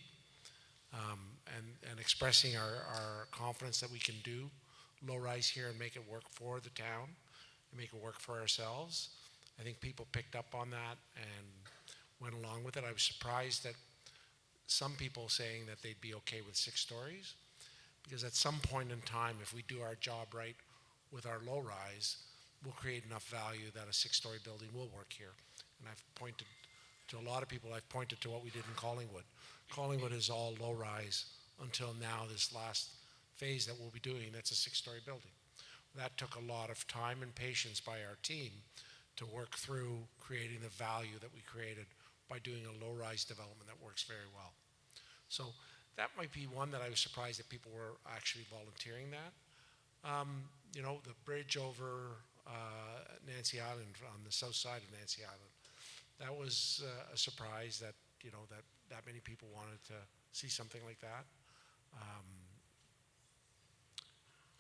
and expressing our confidence that we can do low-rise here and make it work for the town and make it work for ourselves. I think people picked up on that and went along with it. I was surprised that some people saying that they'd be okay with 6 stories, because at some point in time, if we do our job right with our low-rise, we'll create enough value that a 6-story building will work here. And I've pointed to a lot of people, I've pointed to what we did in Collingwood. Collingwood is all low-rise until now, this last phase that we'll be doing, that's a 6-story building. That took a lot of time and patience by our team to work through creating the value that we created by doing a low-rise development that works very well. So that might be one that I was surprised that people were actually volunteering that. You know, the bridge over Nancy Island, on the south side of Nancy Island, that was a surprise that, you know, that many people wanted to see something like that.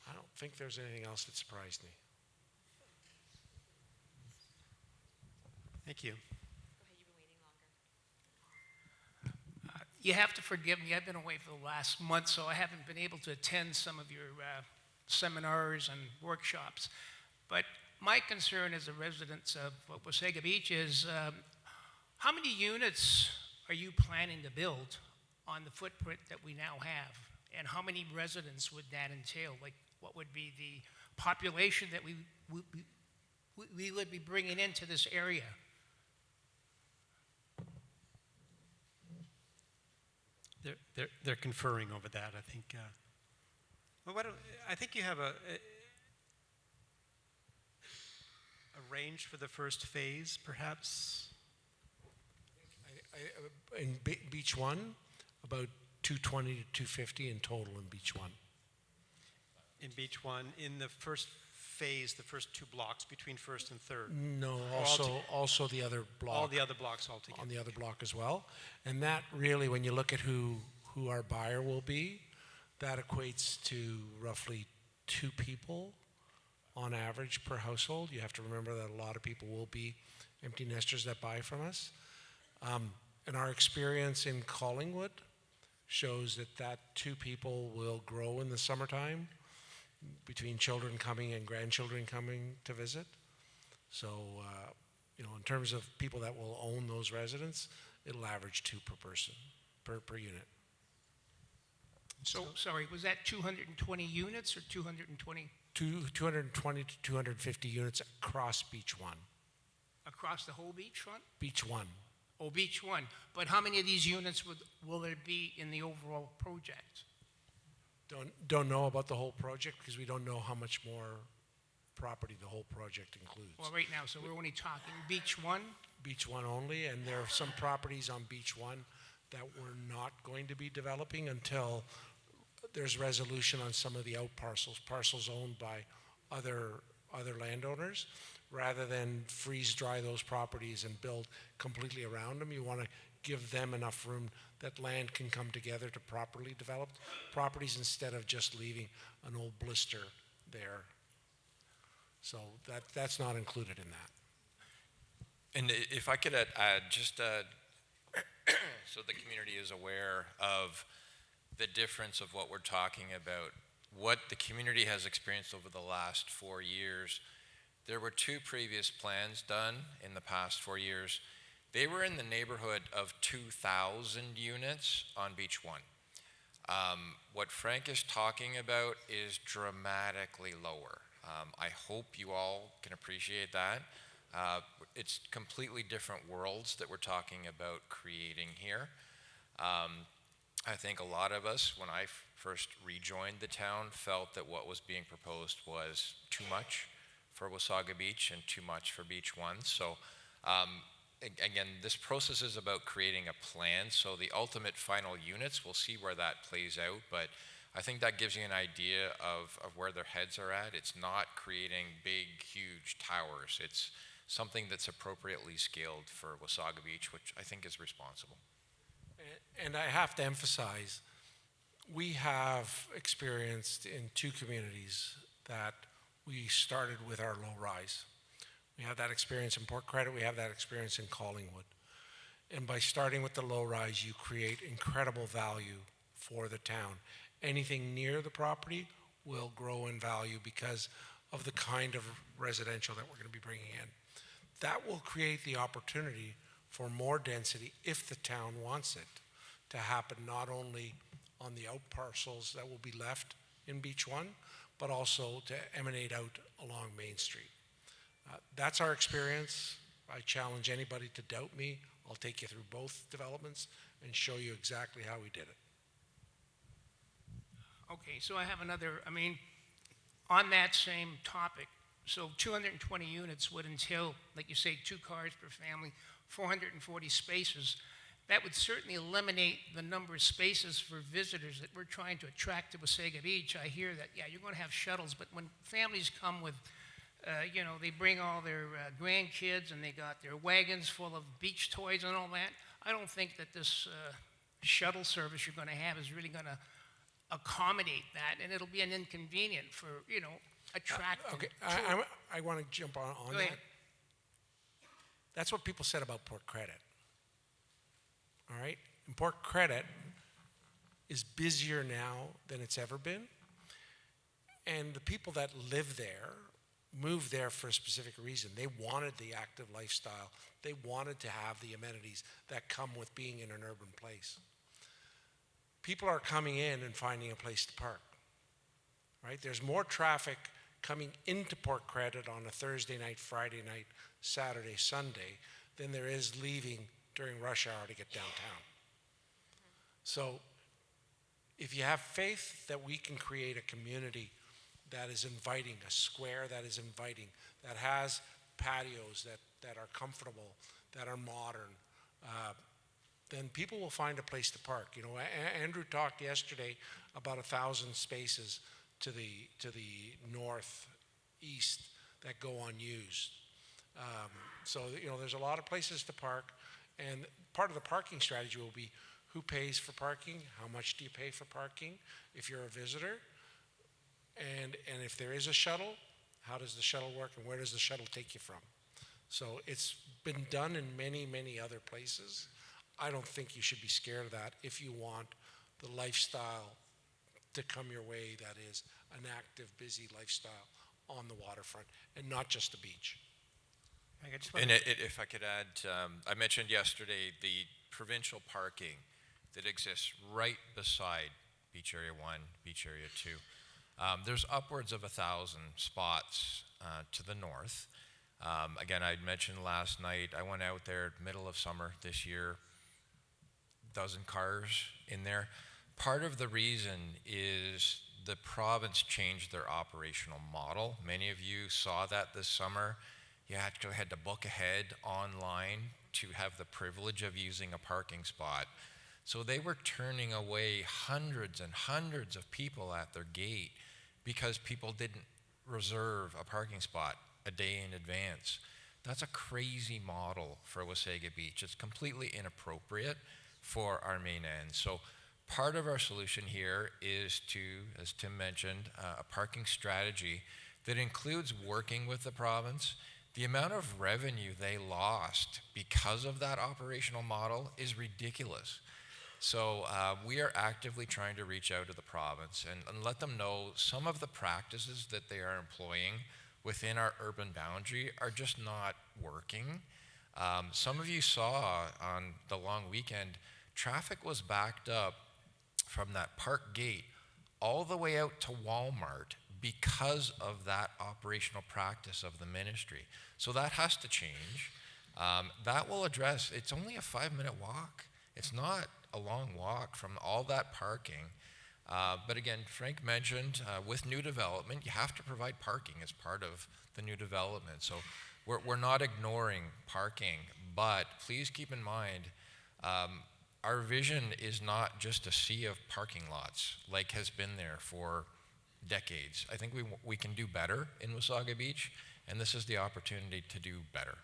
I don't think there's anything else that surprised me. Thank you. You have to forgive me. I've been away for the last month, so I haven't been able to attend some of your seminars and workshops. But my concern as a resident of Wasaga Beach is how many units are you planning to build on the footprint that we now have? And how many residents would that entail? Like, what would be the population that we would be bringing into this area? They're conferring over that, I think. Well, why don't, I think you have a range for the first phase, perhaps? In Beach 1, about 220 to 250 in total in Beach 1. In Beach 1, in the first phase, the first two blocks between first and third? No, Or also the other block. All the other blocks altogether? On the other block as well. And that really, when you look at who our buyer will be, that equates to roughly 2 people on average per household. You have to remember that a lot of people will be empty nesters that buy from us. And our experience in Collingwood shows that 2 people will grow in the summertime between children coming and grandchildren coming to visit. So, in terms of people that will own those residents, it'll average 2 per person, per unit. So, sorry, was that 220 units or 220 220 to 250 units across Beach 1. across the whole beachfront? Beach 1. Oh, Beach 1. But how many of these units will there be in the overall project? Don't know about the whole project because we don't know how much more property the whole project includes. Well, right now, so we're only talking Beach 1? Beach 1 only, and there are some properties on Beach 1 that we're not going to be developing until there's resolution on some of the out parcels owned by other landowners. Rather than freeze dry those properties and build completely around them, you want to give them enough room that land can come together to properly develop properties instead of just leaving an old blister there. So that's not included in that. And if I could add just so the community is aware of the difference of what we're talking about, what the community has experienced over the last 4 years. There were 2 previous plans done in the past 4 years. They were in the neighborhood of 2,000 units on Beach 1. What Frank is talking about is dramatically lower. I hope you all can appreciate that. It's completely different worlds that we're talking about creating here. I think a lot of us, when I first rejoined the town, felt that what was being proposed was too much for Wasaga Beach and too much for Beach 1. So again, this process is about creating a plan. So the ultimate final units, we'll see where that plays out. But I think that gives you an idea of where their heads are at. It's not creating big, huge towers. It's something that's appropriately scaled for Wasaga Beach, which I think is responsible. And I have to emphasize, we have experienced in 2 communities that we started with our low rise. We have that experience in Port Credit, we have that experience in Collingwood. And by starting with the low rise, you create incredible value for the town. Anything near the property will grow in value because of the kind of residential that we're going to be bringing in. That will create the opportunity for more density if the town wants it to happen, not only on the out parcels that will be left in Beach 1, but also to emanate out along Main Street. That's our experience. I challenge anybody to doubt me. I'll take you through both developments and show you exactly how we did it. Okay, so I have another, on that same topic, so 220 units would entail, like you say, 2 cars per family, 440 spaces. That would certainly eliminate the number of spaces for visitors that we're trying to attract to Wasaga Beach. I hear that, yeah, you're going to have shuttles, but when families come with, they bring all their grandkids and they got their wagons full of beach toys and all that, I don't think that this shuttle service you're going to have is really going to accommodate that, and it'll be an inconvenient for, attracting. Okay, I want to jump on Go that. ahead. That's what people said about Port Credit. All right? And Port Credit is busier now than it's ever been. And the people that live there moved there for a specific reason. They wanted the active lifestyle. They wanted to have the amenities that come with being in an urban place. People are coming in and finding a place to park. Right? There's more traffic coming into Port Credit on a Thursday night, Friday night, Saturday, Sunday than there is leaving during rush hour to get downtown. So if you have faith that we can create a community that is inviting, a square that is inviting, that has patios that are comfortable, that are modern, then people will find a place to park. You know, Andrew talked yesterday about 1,000 spaces to the northeast that go unused. So, you know, there's a lot of places to park, and part of the parking strategy will be who pays for parking, how much do you pay for parking if you're a visitor, and if there is a shuttle, how does the shuttle work, and where does the shuttle take you from? So it's been done in many, many other places. I don't think you should be scared of that if you want the lifestyle to come your way that is an active, busy lifestyle on the waterfront and not just the beach. And if I could add, I mentioned yesterday the provincial parking that exists right beside Beach Area 1, Beach Area 2. There's upwards of 1,000 spots to the north. Again, I mentioned last night, I went out there middle of summer this year, dozen cars in there. Part of the reason is the province changed their operational model. Many of you saw that this summer. You actually had to book ahead online to have the privilege of using a parking spot. So they were turning away hundreds and hundreds of people at their gate because people didn't reserve a parking spot a day in advance. That's a crazy model for Wasaga Beach. It's completely inappropriate for our main end. So part of our solution here is to, as Tim mentioned, a parking strategy that includes working with the province. The amount of revenue they lost because of that operational model is ridiculous. So we are actively trying to reach out to the province and let them know some of the practices that they are employing within our urban boundary are just not working. Some of you saw on the long weekend, traffic was backed up from that park gate all the way out to Walmart because of that operational practice of the ministry. So that has to change. That will address, it's only a 5-minute walk. It's not a long walk from all that parking. But again, Frank mentioned with new development, you have to provide parking as part of the new development. So we're not ignoring parking, but please keep in mind, our vision is not just a sea of parking lots like has been there for decades. I think we can do better in Wasaga Beach, and this is the opportunity to do better.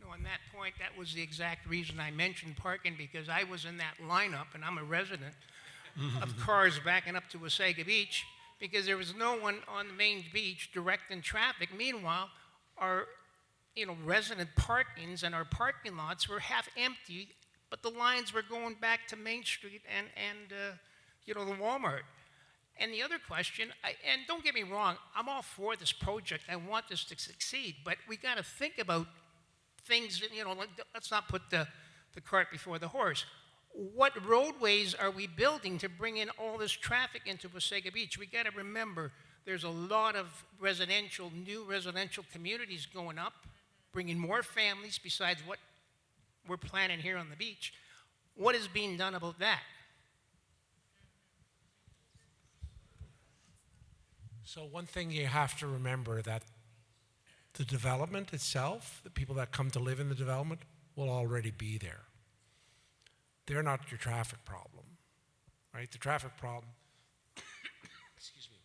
No, on that point, that was the exact reason I mentioned parking, because I was in that lineup, and I'm a resident of cars backing up to Wasaga Beach, because there was no one on the main beach directing traffic. Meanwhile, our resident parkings and our parking lots were half empty, but the lines were going back to Main Street and the Walmart. And the other question, and don't get me wrong, I'm all for this project. I want this to succeed, but we got to think about things, let's not put the cart before the horse. What roadways are we building to bring in all this traffic into Wasaga Beach? We got to remember there's a lot of new residential communities going up, bringing more families besides what we're planning here on the beach. What is being done about that? So one thing you have to remember, that the development itself, the people that come to live in the development, will already be there. They're not your traffic problem, right? The traffic problem, excuse me,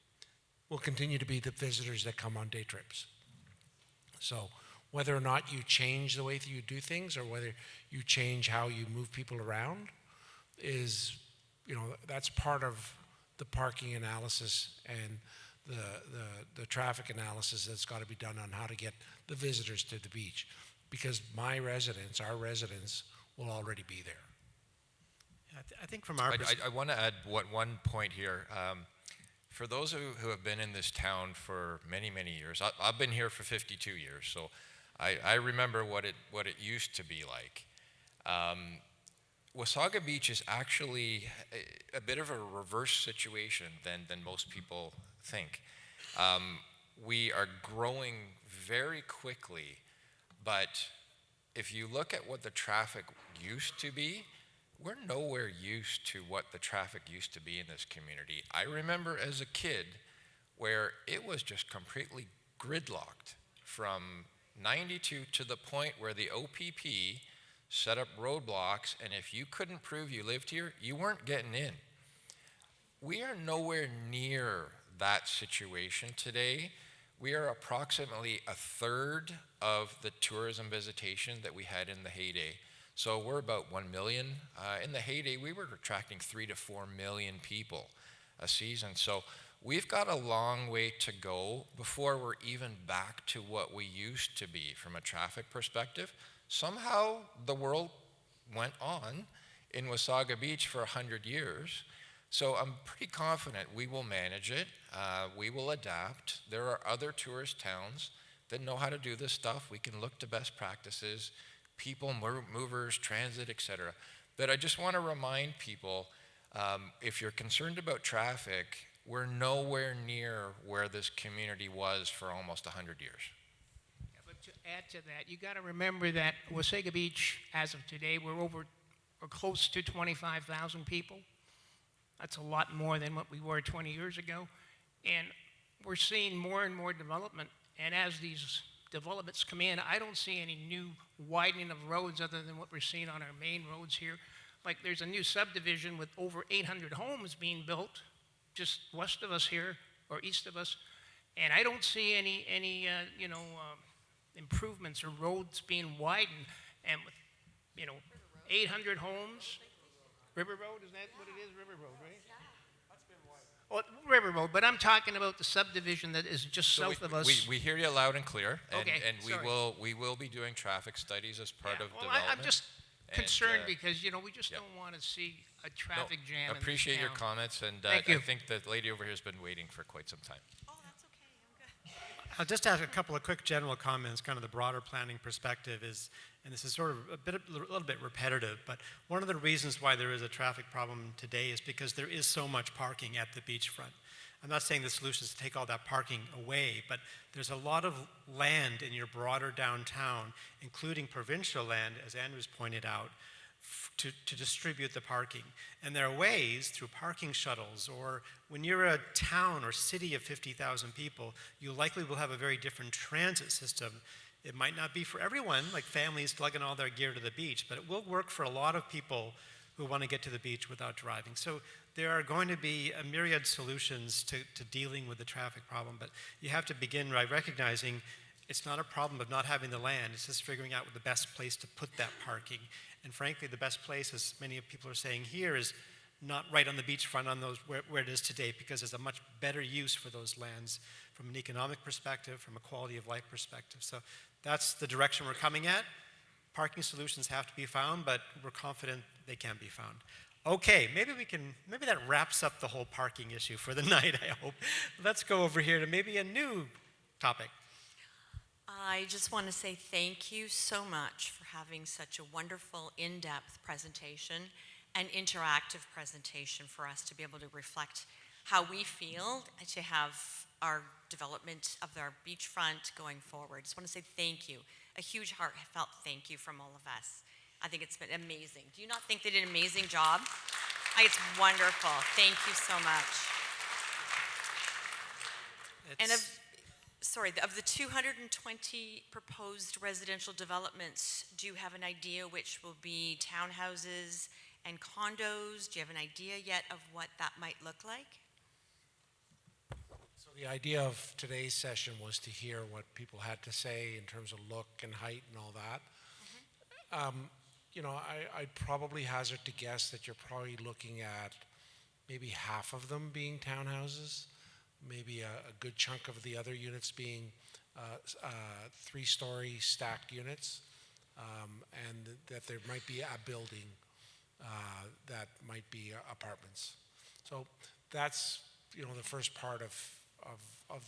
will continue to be the visitors that come on day trips. So whether or not you change the way that you do things, or whether you change how you move people around, is, that's part of the parking analysis and the traffic analysis that's got to be done on how to get the visitors to the beach, because our residents will already be there. I think from our I want to add one point here. For those who have been in this town for many, many years, I've been here for 52 years, so I remember what it used to be like. Wasaga Beach is actually a bit of a reverse situation than most people think. We are growing very quickly, but if you look at what the traffic used to be, we're nowhere used to what the traffic used to be in this community. I remember as a kid where it was just completely gridlocked from 92 to the point where the OPP set up roadblocks, and if you couldn't prove you lived here, you weren't getting in. We are nowhere near that situation today. We are approximately a third of the tourism visitation that we had in the heyday. So we're about 1 million. In the heyday, we were attracting 3 to 4 million people a season. So we've got a long way to go before we're even back to what we used to be from a traffic perspective. Somehow the world went on in Wasaga Beach for 100 years. So I'm pretty confident we will manage it. We will adapt. There are other tourist towns that know how to do this stuff. We can look to best practices, people, movers, transit, etc. But I just want to remind people, if you're concerned about traffic, we're nowhere near where this community was for almost 100 years. Yeah, but to add to that, you got to remember that Wasaga Beach, as of today, we're close to 25,000 people. That's a lot more than what we were 20 years ago. And we're seeing more and more development. And as these developments come in, I don't see any new widening of roads other than what we're seeing on our main roads here. Like there's a new subdivision with over 800 homes being built just west of us here or east of us. And I don't see any improvements or roads being widened. And with, 800 homes. River Road, is that what it is? River Road, right? Yeah. That's been wide. Well, River Road, but I'm talking about the subdivision that is just south of us. We hear you loud and clear, and, Okay, and sorry. we will be doing traffic studies as part of Well, development. I'm just And, concerned because, we just yeah. don't want to see a traffic jam in this Appreciate your town. comments, and Thank I you. think the lady over here has been waiting for quite some time. Oh, that's okay, I'm good. I'll just add a couple of quick general comments, kind of the broader planning perspective is, and this is sort of a little bit repetitive, but one of the reasons why there is a traffic problem today is because there is so much parking at the beachfront. I'm not saying the solution is to take all that parking away, but there's a lot of land in your broader downtown, including provincial land, as Andrew's pointed out, to distribute the parking. And there are ways through parking shuttles, or when you're a town or city of 50,000 people, you likely will have a very different transit system. It might not be for everyone, like families lugging all their gear to the beach, but it will work for a lot of people who want to get to the beach without driving. So there are going to be a myriad solutions to dealing with the traffic problem, but you have to begin by recognizing it's not a problem of not having the land, it's just figuring out the best place to put that parking. And frankly, the best place, as many people are saying here, is not right on the beachfront on those where it is today, because there's a much better use for those lands from an economic perspective, from a quality of life perspective. So that's the direction we're coming at. Parking solutions have to be found, but we're confident they can be found. Okay, maybe that wraps up the whole parking issue for the night, I hope. Let's go over here to maybe a new topic. I just want to say thank you so much for having such a wonderful, in-depth presentation and interactive presentation for us to be able to reflect how we feel to have our development of our beachfront going forward. Just want to say thank you. A huge heartfelt thank you from all of us. I think it's been amazing. Do you not think they did an amazing job? It's wonderful. Thank you so much. Of the 220 proposed residential developments, do you have an idea which will be townhouses and condos? Do you have an idea yet of what that might look like? So the idea of today's session was to hear what people had to say in terms of look and height and all that. I'd probably hazard to guess that you're probably looking at maybe half of them being townhouses, maybe a good chunk of the other units being three-story stacked units, and that there might be a building that might be apartments. So that's the first part of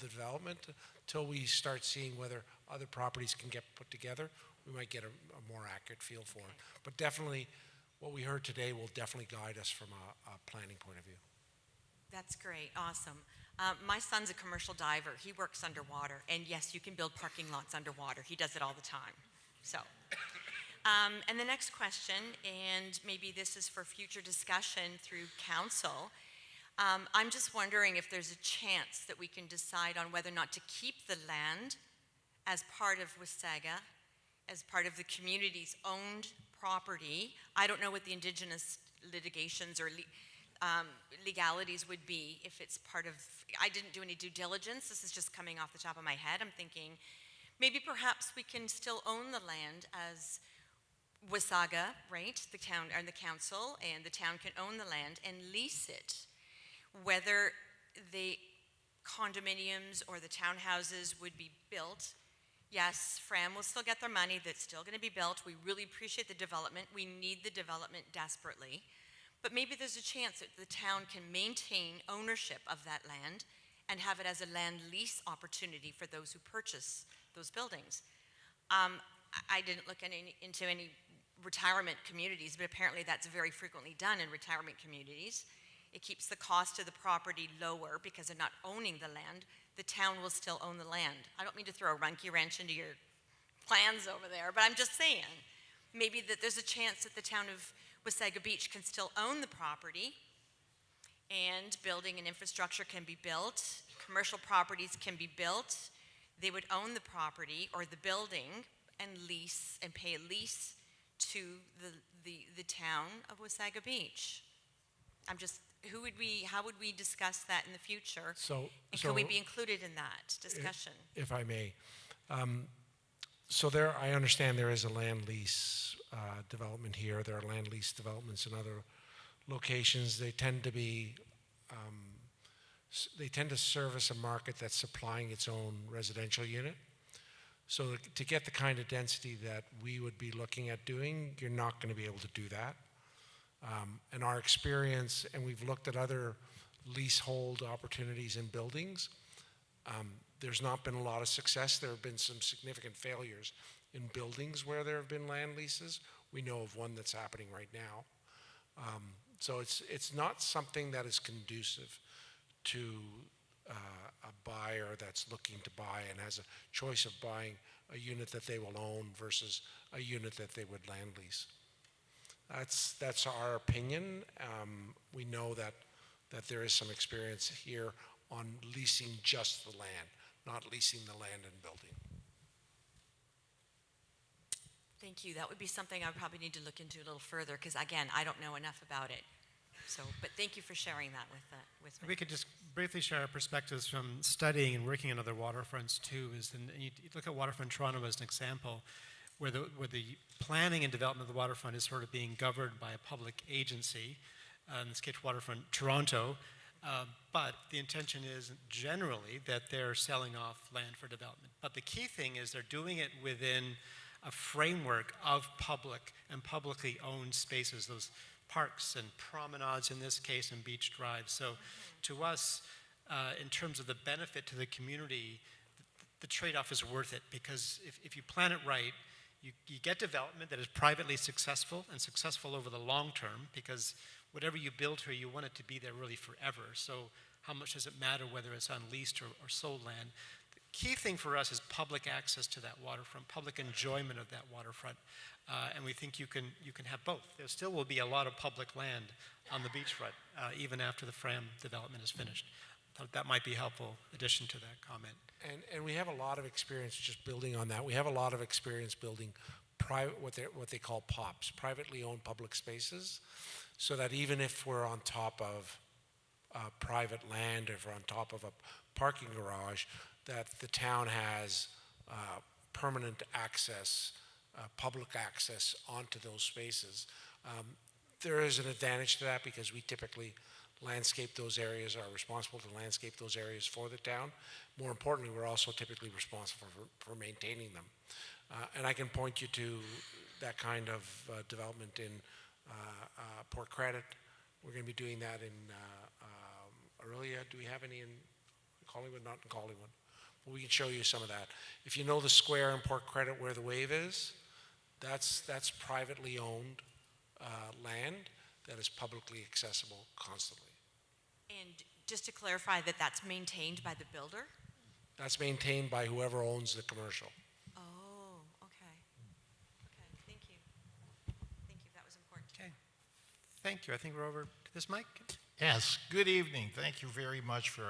the development. Till we start seeing whether other properties can get put together, we might get a more accurate feel for it. But definitely, what we heard today will definitely guide us from a planning point of view. That's great, awesome. My son's a commercial diver. He works underwater, and yes, you can build parking lots underwater. He does it all the time. So, And the next question, and maybe this is for future discussion through council, I'm just wondering if there's a chance that we can decide on whether or not to keep the land as part of Wasaga, as part of the community's owned property. I don't know what the Indigenous litigations or legalities would be if it's part of, I didn't do any due diligence, this is just coming off the top of my head. I'm thinking maybe perhaps we can still own the land as Wasaga, right, the town or the council, and the town can own the land and lease it. Whether the condominiums or the townhouses would be built, yes, Fram will still get their money, that's still going to be built. We really appreciate the development. We need the development desperately. But maybe there's a chance that the town can maintain ownership of that land and have it as a land lease opportunity for those who purchase those buildings. I didn't look into any retirement communities, but apparently that's very frequently done in retirement communities. It keeps the cost of the property lower because they're not owning the land. The town will still own the land. I don't mean to throw a monkey wrench into your plans over there, but I'm just saying, maybe that there's a chance that the town of Wasaga Beach can still own the property and building and infrastructure can be built, commercial properties can be built, they would own the property or the building and lease and pay a lease to the town of Wasaga Beach. I'm just, how would we discuss that in the future? And could we be included in that discussion? If I may. So there, I understand there is a land lease development here. There are land lease developments in other locations. They tend to be, they tend to service a market that's supplying its own residential unit. So to get the kind of density that we would be looking at doing, you're not going to be able to do that. And our experience, and we've looked at other leasehold opportunities in buildings, there's not been a lot of success. There have been some significant failures in buildings where there have been land leases. We know of one that's happening right now. So it's not something that is conducive to a buyer that's looking to buy and has a choice of buying a unit that they will own versus a unit that they would land lease. That's our opinion. We know that there is some experience here on leasing just the land, not leasing the land and building. Thank you. That would be something I would probably need to look into a little further because, again, I don't know enough about it. So, but thank you for sharing that with me. We could just briefly share our perspectives from studying and working on other waterfronts too. And you look at Waterfront Toronto as an example, where the planning and development of the waterfront is sort of being governed by a public agency, in this case Waterfront Toronto, but the intention is generally that they're selling off land for development. But the key thing is they're doing it within a framework of public and publicly owned spaces, those parks and promenades in this case, and beach drives. So to us, in terms of the benefit to the community, the trade-off is worth it, because if you plan it right, you get development that is privately successful and successful over the long term, because whatever you build here, you want it to be there really forever. So how much does it matter whether it's on leased or sold land? The key thing for us is public access to that waterfront, public enjoyment of that waterfront. And we think you can have both. There still will be a lot of public land on the beachfront, even after the Fram development is finished. Thought that might be a helpful addition to that comment. And we have a lot of experience just building on that. We have a lot of experience building private, what they call POPs, privately owned public spaces, so that even if we're on top of private land, or if we're on top of a parking garage, that the town has permanent access, public access onto those spaces. There is an advantage to that because we typically landscape those areas, are responsible to landscape those areas for the town. More importantly, we're also typically responsible for maintaining them. And I can point you to that kind of development in Port Credit. We're going to be doing that in Aurelia. Do we have any in Collingwood? Not in Collingwood. Well, we can show you some of that. If you know the square in Port Credit where the wave is, that's privately owned land that is publicly accessible constantly. And just to clarify, that's maintained by the builder? That's maintained by whoever owns the commercial. Oh, okay. Okay, thank you. Thank you. I think we're over to this mic. Yes, good evening. Thank you very much for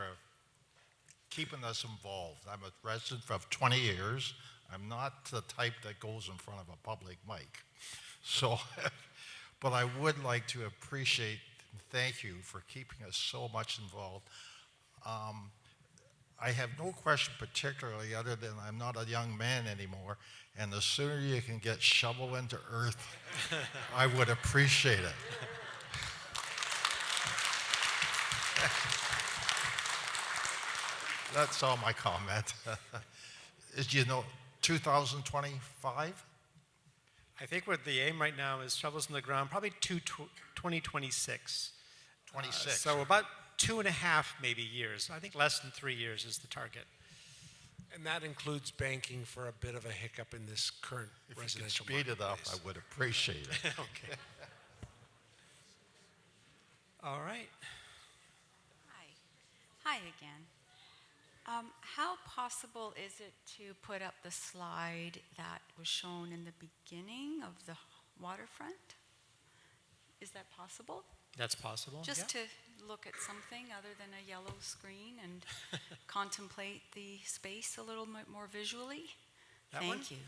keeping us involved. I'm a resident for 20 years. I'm not the type that goes in front of a public mic. So, but I would like to appreciate and thank you for keeping us so much involved. I have no question particularly other than I'm not a young man anymore, and the sooner you can get shovel into earth, I would appreciate it. That's all my comment. Is, 2025? I think what the aim right now is shovels in the ground, probably 2026. 26. So about 2.5 maybe years. I think less than 3 years is the target. And that includes banking for a bit of a hiccup in this current If you could residential speed it up, marketplace. I would appreciate it. Okay. All right. Hi again. How possible is it to put up the slide that was shown in the beginning of the waterfront? Is that possible? That's possible. Just yeah. to look at something other than a yellow screen and contemplate the space a little bit more visually? That Thank one? you.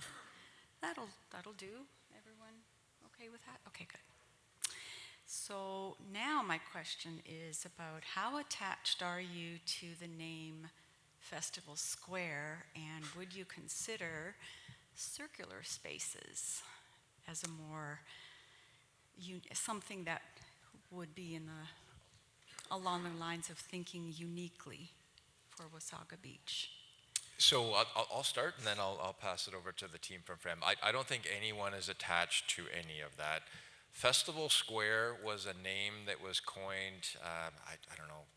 That'll do. Everyone okay with that? Okay, good. So now my question is about how attached are you to the name Festival Square, and would you consider circular spaces as a more something that would be along the lines of thinking uniquely for Wasaga Beach? So I'll start, and then I'll pass it over to the team from FREM. I don't think anyone is attached to any of that. Festival Square was a name that was coined, I don't know,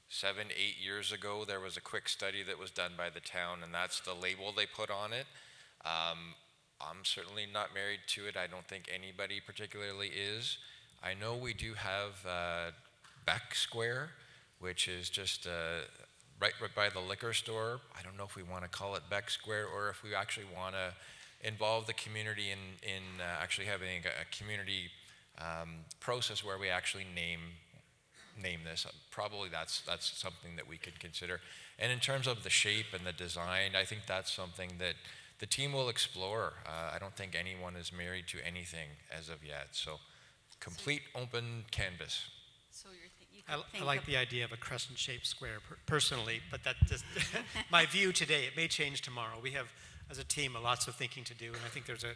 7, 8 years ago. There was a quick study that was done by the town, and that's the label they put on it. I'm certainly not married to it. I don't think anybody particularly is. I know we do have Beck Square, which is just right by the liquor store. I don't know if we want to call it Beck Square or if we actually want to involve the community in actually having a community process where we actually name this. Probably that's something that we could consider. And in terms of the shape and the design, I think that's something that the team will explore. I don't think anyone is married to anything as of yet. So complete open canvas. So you could I think like of the idea of a crescent-shaped square personally, but that just my view today. It may change tomorrow. We have, as a team, lots of thinking to do, and I think there's a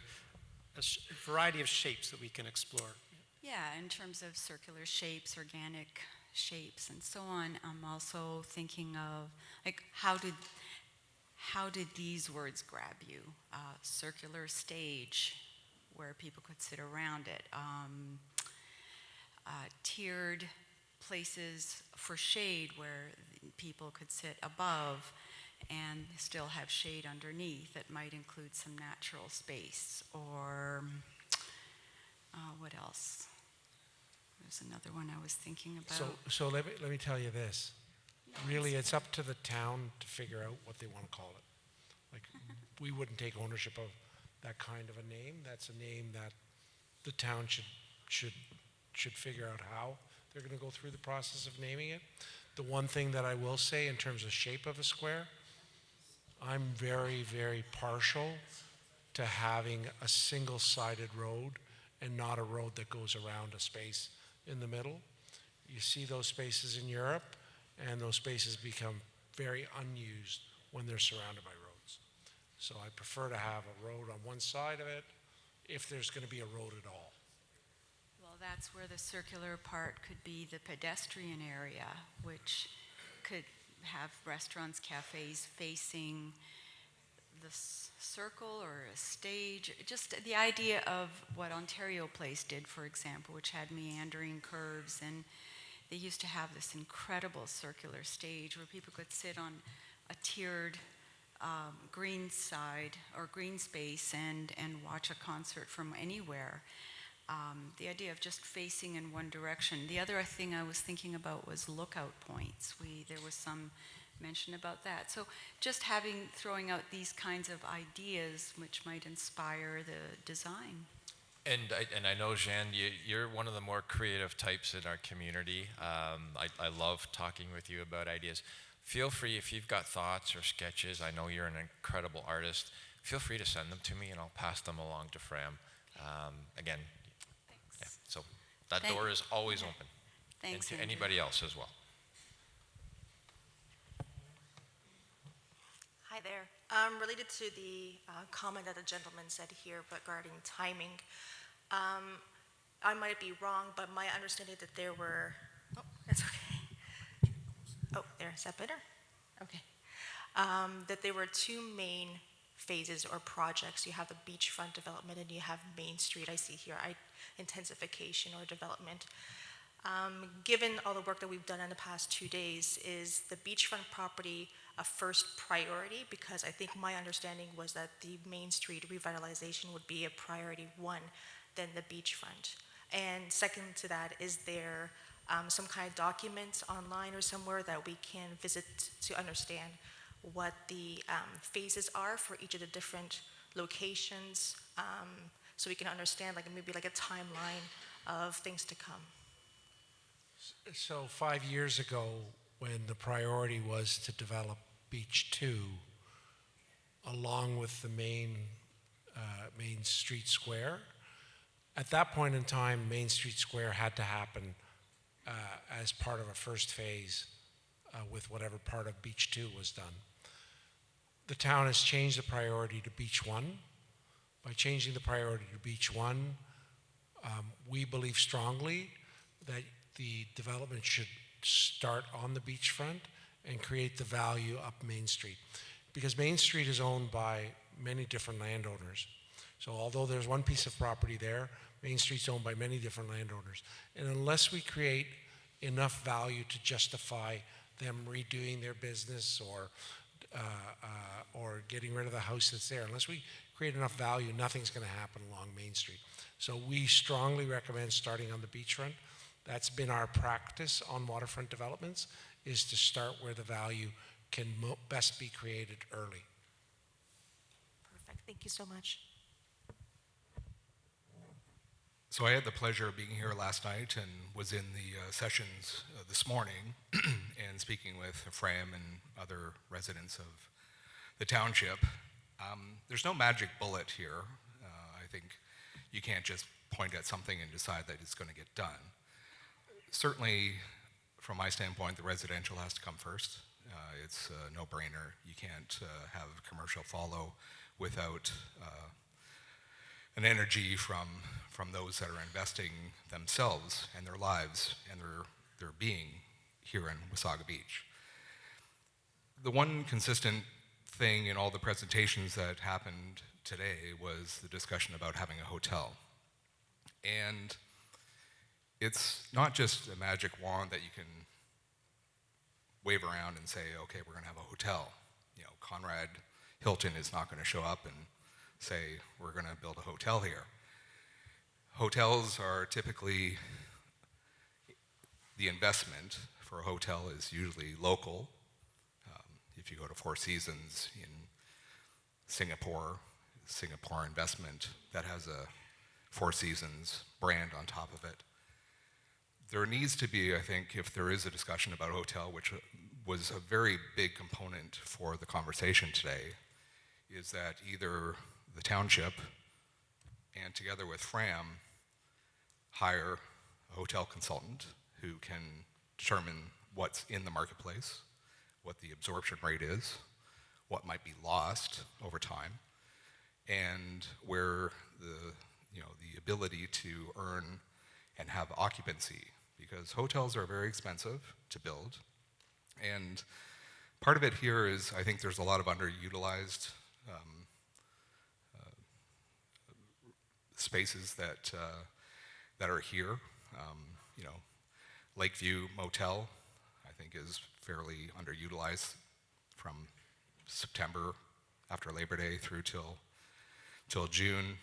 variety of shapes that we can explore. Yeah, in terms of circular shapes, organic shapes, and so on. I'm also thinking of, like, how did these words grab you? Circular stage, where people could sit around it. Tiered places for shade, where people could sit above and still have shade underneath. That might include some natural space. Or what else? There's another one I was thinking about. So let me tell you this. Really, it's up to the town to figure out what they want to call it. Like, we wouldn't take ownership of that kind of a name. That's a name that the town should figure out how they're going to go through the process of naming it. The one thing that I will say in terms of shape of a square, I'm very, very partial to having a single-sided road and not a road that goes around a space in the middle. You see those spaces in Europe, and those spaces become very unused when they're surrounded by roads. So I prefer to have a road on one side of it, if there's going to be a road at all. Well, that's where the circular part could be the pedestrian area, which could have restaurants, cafes facing the circle or a stage. Just the idea of what Ontario Place did, for example, which had meandering curves, and they used to have this incredible circular stage where people could sit on a tiered green side or green space and watch a concert from anywhere. The idea of just facing in one direction. The other thing I was thinking about was lookout points. There was some mention about that. So just throwing out these kinds of ideas which might inspire the design. And I know, Jean, you're one of the more creative types in our community. I love talking with you about ideas. Feel free, if you've got thoughts or sketches, I know you're an incredible artist, feel free to send them to me and I'll pass them along to Fram. Again, yeah, so that door is always open. Thanks, and to Andrew. anybody else as well. Hi there. Related to the comment that the gentleman said here regarding timing, I might be wrong, but my understanding that there were, oh, that's okay. Oh, there, is that better? Okay. That there were two main phases or projects. You have the beachfront development and you have Main Street, I see here, intensification or development. Given all the work that we've done in the past 2 days, is the beachfront property a first priority? Because I think my understanding was that the Main Street revitalization would be a priority one, then the beachfront. And second to that, is there some kind of documents online or somewhere that we can visit to understand what the phases are for each of the different locations, so we can understand like maybe like a timeline of things to come? So 5 years ago, when the priority was to develop Beach 2, along with the main Street Square, at that point in time, Main Street Square had to happen as part of a first phase with whatever part of Beach 2 was done. The town has changed the priority to Beach 1. By changing the priority to Beach 1, we believe strongly that the development should start on the beachfront and create the value up Main Street. Because Main Street is owned by many different landowners. So although there's one piece of property there, Main Street's owned by many different landowners. And unless we create enough value to justify them redoing their business or getting rid of the house that's there, unless we create enough value, nothing's going to happen along Main Street. So we strongly recommend starting on the beachfront. That's been our practice on waterfront developments, is to start where the value can best be created early. Perfect. Thank you so much. So I had the pleasure of being here last night and was in the sessions this morning and speaking with Fram and other residents of the township. There's no magic bullet here. I think you can't just point at something and decide that it's going to get done. Certainly, from my standpoint, the residential has to come first. It's a no-brainer. You can't have commercial follow without an energy from those that are investing themselves and their lives and their being here in Wasaga Beach. The one consistent thing in all the presentations that happened today was the discussion about having a hotel. And it's not just a magic wand that you can wave around and say, okay, we're going to have a hotel. You know, Conrad Hilton is not going to show up and say, we're going to build a hotel here. Hotels are typically, the investment for a hotel is usually local. If you go to Four Seasons in Singapore investment that has a Four Seasons brand on top of it. There needs to be, I think, if there is a discussion about a hotel, which was a very big component for the conversation today, is that either the township and together with Fram hire a hotel consultant who can determine what's in the marketplace, what the absorption rate is, what might be lost over time, and where the ability to earn and have occupancy, because hotels are very expensive to build. And part of it here is, I think there's a lot of underutilized spaces that are here. Lakeview Motel, I think, is fairly underutilized from September after Labor Day through till June.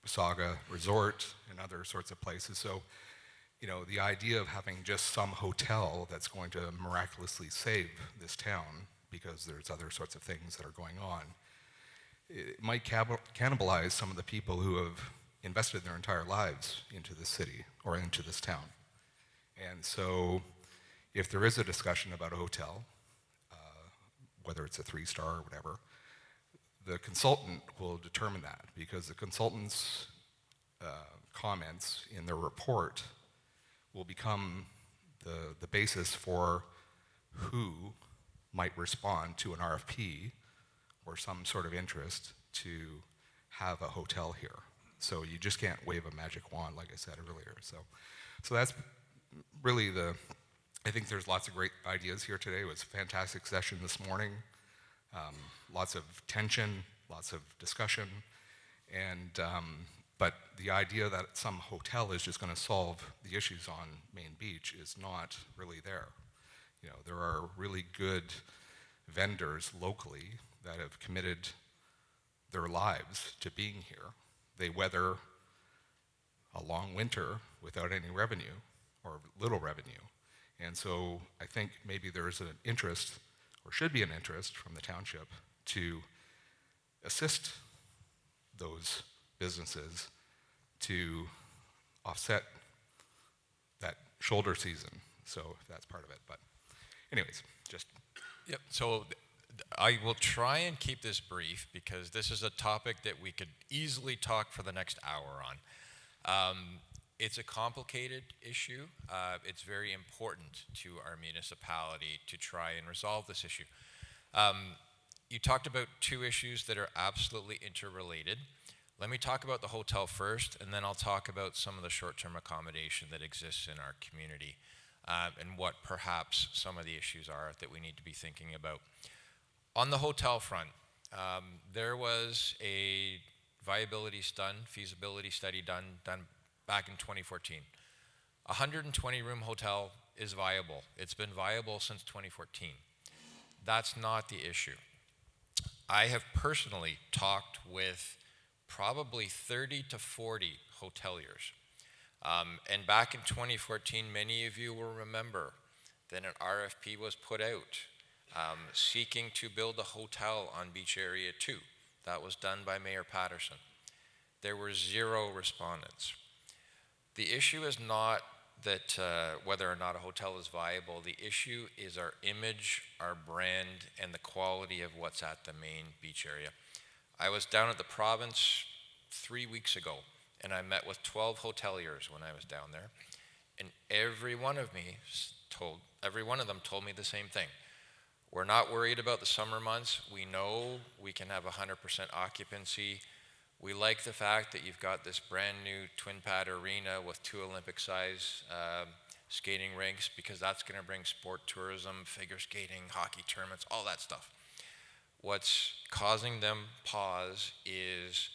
Wasaga Resort and other sorts of places. So, the idea of having just some hotel that's going to miraculously save this town because there's other sorts of things that are going on, it might cannibalize some of the people who have invested their entire lives into this city or into this town. And so if there is a discussion about a hotel, whether it's a 3-star or whatever, the consultant will determine that, because the consultant's comments in their report will become the basis for who might respond to an RFP or some sort of interest to have a hotel here. So you just can't wave a magic wand, like I said earlier. So that's really I think there's lots of great ideas here today. It was a fantastic session this morning. Lots of tension, lots of discussion, and but the idea that some hotel is just going to solve the issues on Main Beach is not really there. You know, there are really good vendors locally that have committed their lives to being here. They weather a long winter without any revenue or little revenue. And so I think maybe there is an interest, or should be an interest, from the township to assist those businesses to offset that shoulder season. So that's part of it. But anyways, just. Yep. So I will try and keep this brief, because this is a topic that we could easily talk for the next hour on. It's a complicated issue. It's very important to our municipality to try and resolve this issue. You talked about two issues that are absolutely interrelated. Let me talk about the hotel first, and then I'll talk about some of the short-term accommodation that exists in our community, and what perhaps some of the issues are that we need to be thinking about. On the hotel front, there was a feasibility study done back in 2014. A 120-room hotel is viable. It's been viable since 2014. That's not the issue. I have personally talked with probably 30 to 40 hoteliers. And back in 2014, many of you will remember that an RFP was put out seeking to build a hotel on Beach Area 2. That was done by Mayor Patterson. There were 0 respondents. The issue is not that whether or not a hotel is viable. The issue is our image, our brand, and the quality of what's at the main beach area. I was down at the province 3 weeks ago, and I met with 12 hoteliers when I was down there, and every one of them told me the same thing. We're not worried about the summer months. We know we can have 100% occupancy. We like the fact that you've got this brand new twin pad arena with 2 Olympic-size skating rinks, because that's going to bring sport tourism, figure skating, hockey tournaments, all that stuff. What's causing them pause is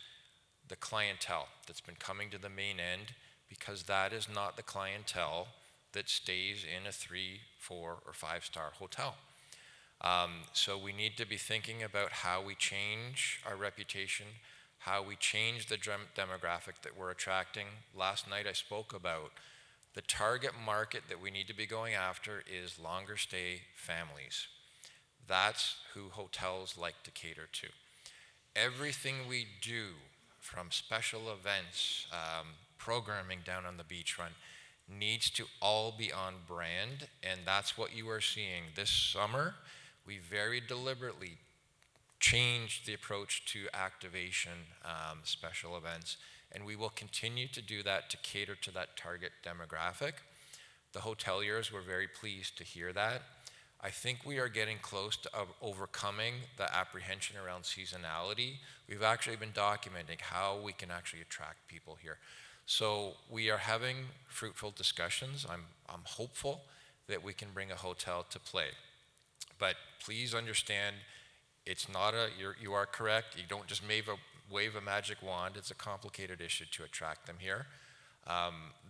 the clientele that's been coming to the main end, because that is not the clientele that stays in a 3, 4, or 5-star hotel. So we need to be thinking about how we change our reputation, how we change the demographic that we're attracting. Last night I spoke about the target market that we need to be going after is longer stay families. That's who hotels like to cater to. Everything we do, from special events, programming down on the beachfront, needs to all be on brand, and that's what you are seeing. This summer, we very deliberately changed the approach to activation, special events, and we will continue to do that to cater to that target demographic. The hoteliers were very pleased to hear that. I think we are getting close to overcoming the apprehension around seasonality. We've actually been documenting how we can actually attract people here. So we are having fruitful discussions. I'm hopeful that we can bring a hotel to play. But please understand, it's not you are correct. You don't just wave a magic wand. It's a complicated issue to attract them here.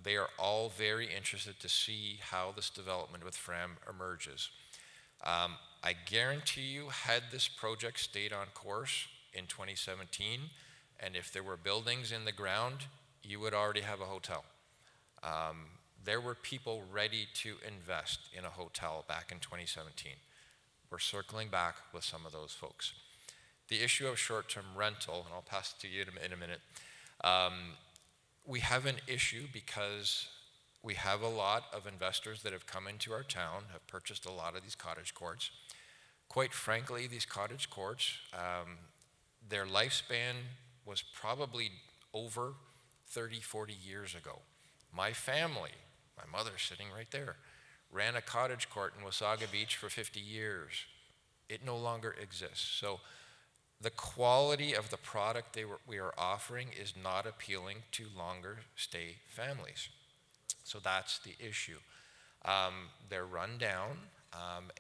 They are all very interested to see how this development with FRAM emerges. I guarantee you, had this project stayed on course in 2017, and if there were buildings in the ground, you would already have a hotel. There were people ready to invest in a hotel back in 2017. We're circling back with some of those folks. The issue of short-term rental, and I'll pass it to you in a minute, We have an issue because we have a lot of investors that have come into our town, have purchased a lot of these cottage courts. Quite frankly, these cottage courts, their lifespan was probably over 30, 40 years ago. My family, my mother sitting right there, ran a cottage court in Wasaga Beach for 50 years. It no longer exists. So the quality of the product we are offering is not appealing to longer stay families. So that's the issue. They're run down,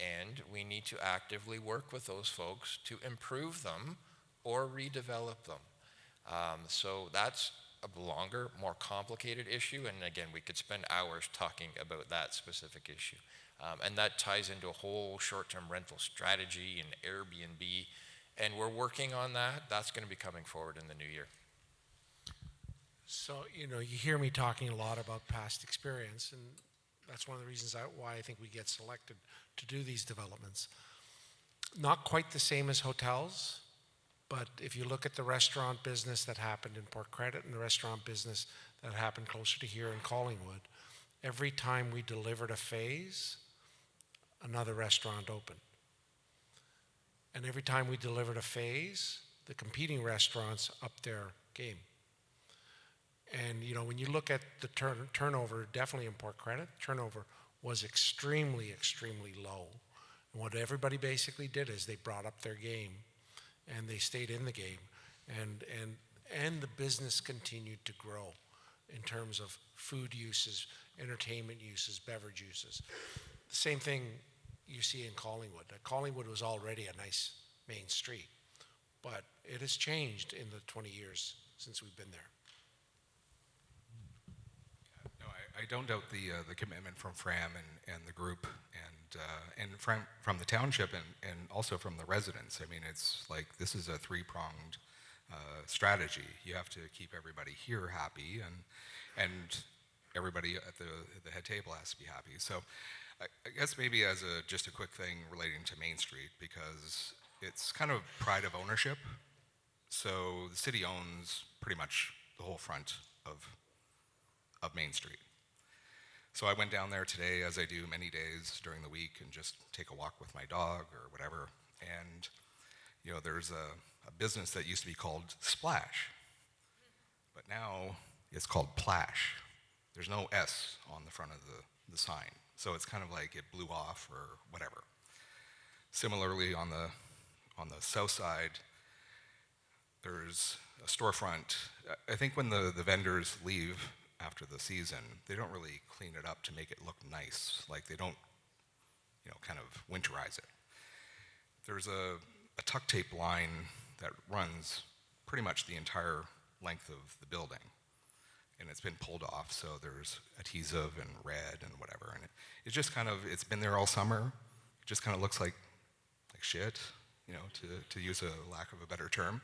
and we need to actively work with those folks to improve them or redevelop them. So that's a longer, more complicated issue, and again, we could spend hours talking about that specific issue. And that ties into a whole short-term rental strategy and Airbnb, and we're working on that. That's going to be coming forward in the new year. So, you hear me talking a lot about past experience, and that's one of the reasons why I think we get selected to do these developments. Not quite the same as hotels, but if you look at the restaurant business that happened in Port Credit and the restaurant business that happened closer to here in Collingwood, every time we delivered a phase, another restaurant opened. And every time we delivered a phase, the competing restaurants upped their game. And when you look at the turnover, definitely in Port Credit, turnover was extremely, extremely low. And what everybody basically did is they brought up their game, and they stayed in the game, and the business continued to grow in terms of food uses, entertainment uses, beverage uses. The same thing you see in Collingwood. Collingwood was already a nice main street, but it has changed in the 20 years since we've been there. No, I don't doubt the commitment from Fram and the group, and from the township and also from the residents. I mean, it's like this is a three-pronged strategy. You have to keep everybody here happy, and everybody at the head table has to be happy. So I guess maybe as just a quick thing relating to Main Street, because it's kind of pride of ownership. So the city owns pretty much the whole front of Main Street. So I went down there today, as I do many days during the week, and just take a walk with my dog or whatever. And there's a business that used to be called Splash, but now it's called Plash. There's no S on the front of the sign. So it's kind of like it blew off or whatever. Similarly, on the south side, there's a storefront. I think when the vendors leave after the season, they don't really clean it up to make it look nice. Like they don't, kind of winterize it. There's a tuck tape line that runs pretty much the entire length of the building. And it's been pulled off, so there's adhesive and red and whatever. And it's just kind of, it's been there all summer. It just kind of looks like shit, to use a lack of a better term.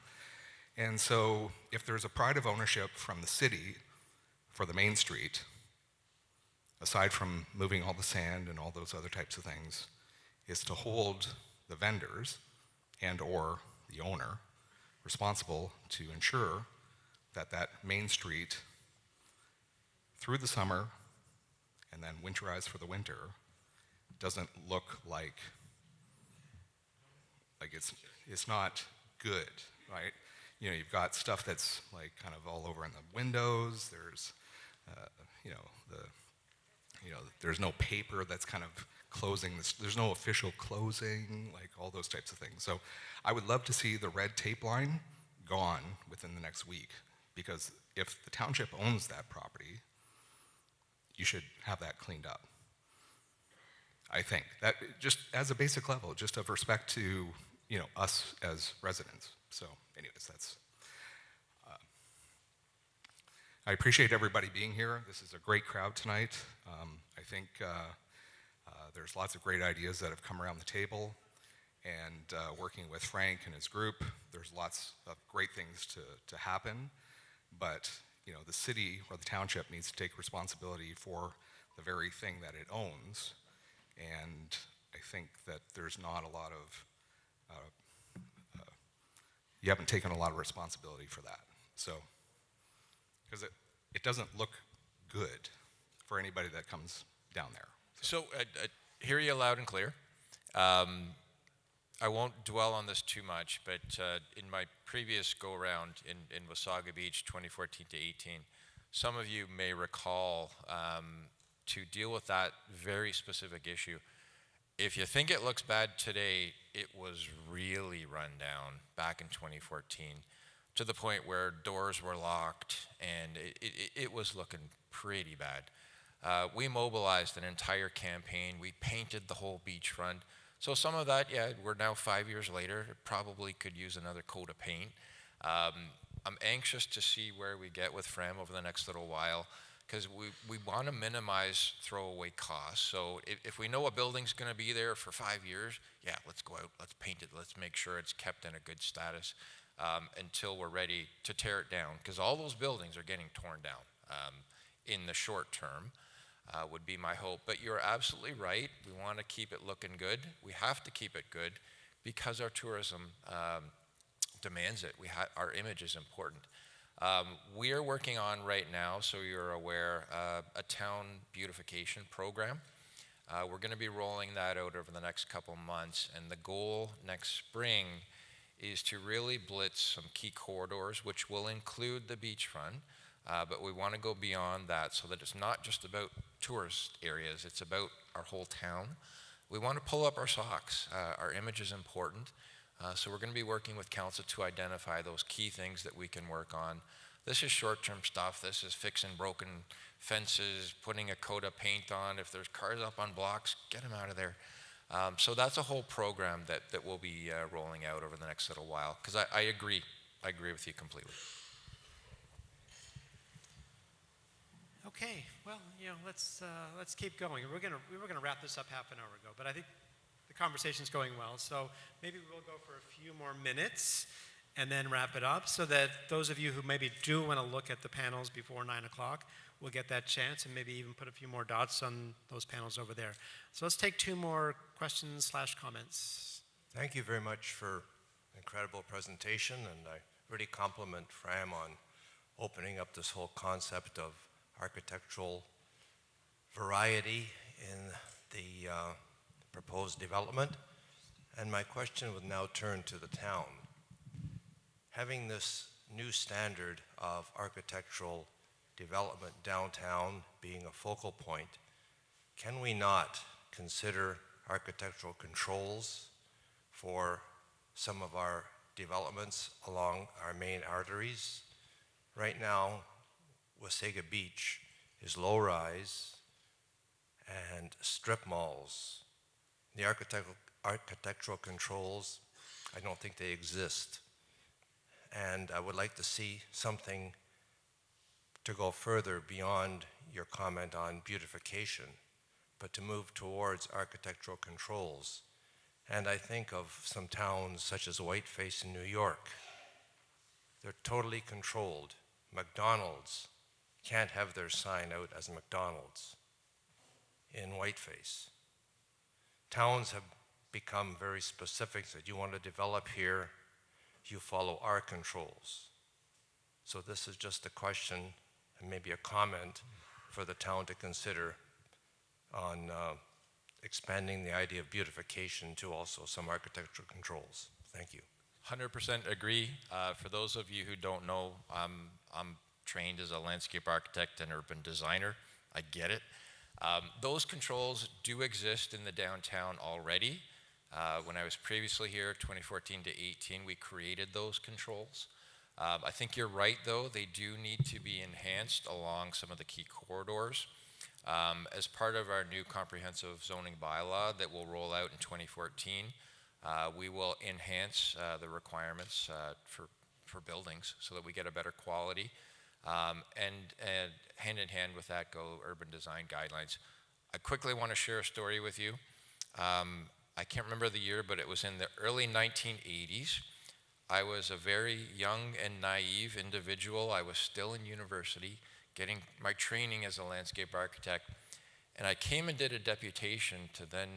And so if there's a pride of ownership from the city for the Main Street, aside from moving all the sand and all those other types of things, is to hold the vendors and or the owner responsible to ensure that Main Street through the summer and then winterized for the winter doesn't look like it's not good, right? You've got stuff that's like kind of all over in the windows. There's there's no paper that's kind of closing this. There's no official closing, like all those types of things. So I would love to see the red tape line gone within the next week, because if the township owns that property, you should have that cleaned up. I think that just as a basic level, just of respect to us as residents. So anyways, that's I appreciate everybody being here. This is a great crowd tonight. I think there's lots of great ideas that have come around the table, and working with Frank and his group, there's lots of great things to happen, but the city or the township needs to take responsibility for the very thing that it owns, and I think that there's not a lot of you haven't taken a lot of responsibility for that. So, because it doesn't look good for anybody that comes down there. So, hear you loud and clear. I won't dwell on this too much, but in my previous go-around in Wasaga Beach, 2014 to 18, some of you may recall to deal with that very specific issue. If you think it looks bad today, it was really run down back in 2014 to the point where doors were locked and it was looking pretty bad. We mobilized an entire campaign. We painted the whole beachfront. So some of that, yeah, we're now 5 years later, it probably could use another coat of paint. I'm anxious to see where we get with Fram over the next little while, because we want to minimize throwaway costs. So if we know a building's going to be there for 5 years, yeah, let's go out, let's paint it, let's make sure it's kept in a good status until we're ready to tear it down, because all those buildings are getting torn down in the short term. Would be my hope. But you're absolutely right. We want to keep it looking good. We have to keep it good because our tourism demands it. Our image is important. We are working on right now, so you're aware, a town beautification program. We're going to be rolling that out over the next couple months, and the goal next spring is to really blitz some key corridors, which will include the beachfront. But we want to go beyond that so that it's not just about tourist areas, it's about our whole town. We want to pull up our socks. Our image is important. So we're going to be working with council to identify those key things that we can work on. This is short-term stuff. This is fixing broken fences, putting a coat of paint on. If there's cars up on blocks, get them out of there. So that's a whole program that we'll be rolling out over the next little while, because I agree. I agree with you completely. Okay, well, let's keep going. We were gonna wrap this up half an hour ago, but I think the conversation's going well. So maybe we'll go for a few more minutes and then wrap it up, so that those of you who maybe do want to look at the panels before 9 o'clock will get that chance, and maybe even put a few more dots on those panels over there. So let's take 2 more questions/comments. Thank you very much for an incredible presentation, and I really compliment Fram on opening up this whole concept of architectural variety in the proposed development. And my question would now turn to the town. Having this new standard of architectural development downtown being a focal point, can we not consider architectural controls for some of our developments along our main arteries? Right now, Wasaga Beach is low-rise and strip malls. The architectural controls, I don't think they exist. And I would like to see something to go further beyond your comment on beautification, but to move towards architectural controls. And I think of some towns such as Whiteface in New York. They're totally controlled. McDonald's can't have their sign out as McDonald's in Whiteface. Towns have become very specific that you want to develop here, you follow our controls. So this is just a question and maybe a comment for the town to consider on expanding the idea of beautification to also some architectural controls. Thank you. 100% agree. For those of you who don't know, I'm trained as a landscape architect and urban designer. I get it. Those controls do exist in the downtown already. When I was previously here, 2014 to 18, we created those controls. I think you're right, though. They do need to be enhanced along some of the key corridors. As part of our new comprehensive zoning bylaw that will roll out in 2014, we will enhance the requirements for buildings so that we get a better quality. And hand in hand with that go urban design guidelines. I quickly want to share a story with you. I can't remember the year, but it was in the early 1980s. I was a very young and naive individual. I was still in university, getting my training as a landscape architect. And I came and did a deputation to then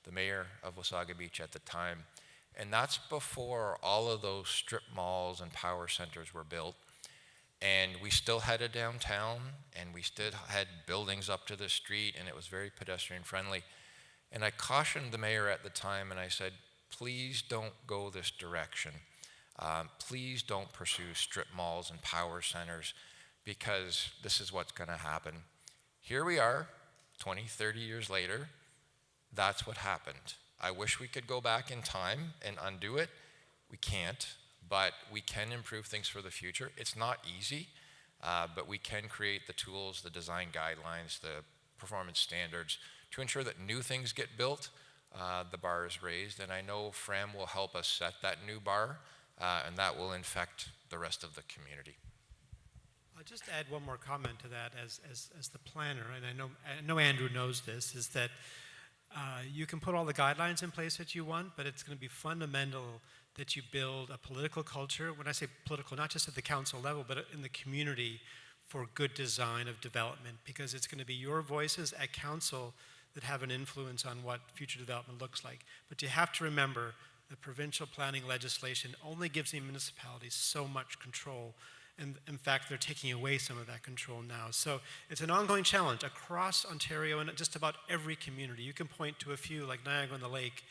the mayor of Wasaga Beach at the time. And that's before all of those strip malls and power centers were built. And we still had a downtown, and we still had buildings up to the street, and it was very pedestrian friendly. And I cautioned the mayor at the time, and I said, please don't go this direction. Please don't pursue strip malls and power centers, because this is what's going to happen. Here we are, 20, 30 years later. That's what happened. I wish we could go back in time and undo it. We can't, but we can improve things for the future. It's not easy, but we can create the tools, the design guidelines, the performance standards to ensure that new things get built, the bar is raised, and I know Fram will help us set that new bar, and that will infect the rest of the community. I'll just add one more comment to that as the planner, and I know Andrew knows this, is that you can put all the guidelines in place that you want, but it's going to be fundamental that you build a political culture. When I say political, not just at the council level, but in the community for good design of development, because it's going to be your voices at council that have an influence on what future development looks like. But you have to remember that provincial planning legislation only gives the municipalities so much control. And in fact, they're taking away some of that control now. So it's an ongoing challenge across Ontario and just about every community. You can point to a few like Niagara-on-the-Lake,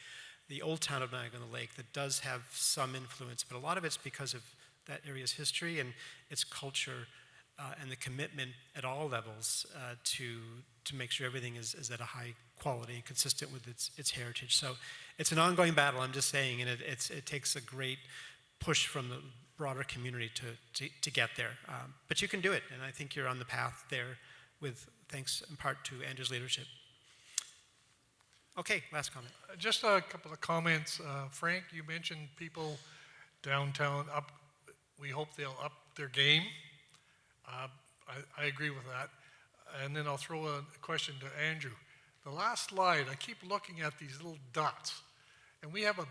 the old town of Niagara-on-the-Lake, that does have some influence, but a lot of it's because of that area's history and its culture and the commitment at all levels to make sure everything is at a high quality and consistent with its heritage. So it's an ongoing battle, I'm just saying, and it takes a great push from the broader community to get there. But you can do it, and I think you're on the path there with thanks in part to Andrew's leadership. Okay, last comment. Just a couple of comments. Frank, you mentioned people downtown we hope they'll up their game. I agree with that. And then I'll throw a question to Andrew. The last slide, I keep looking at these little dots, and we have a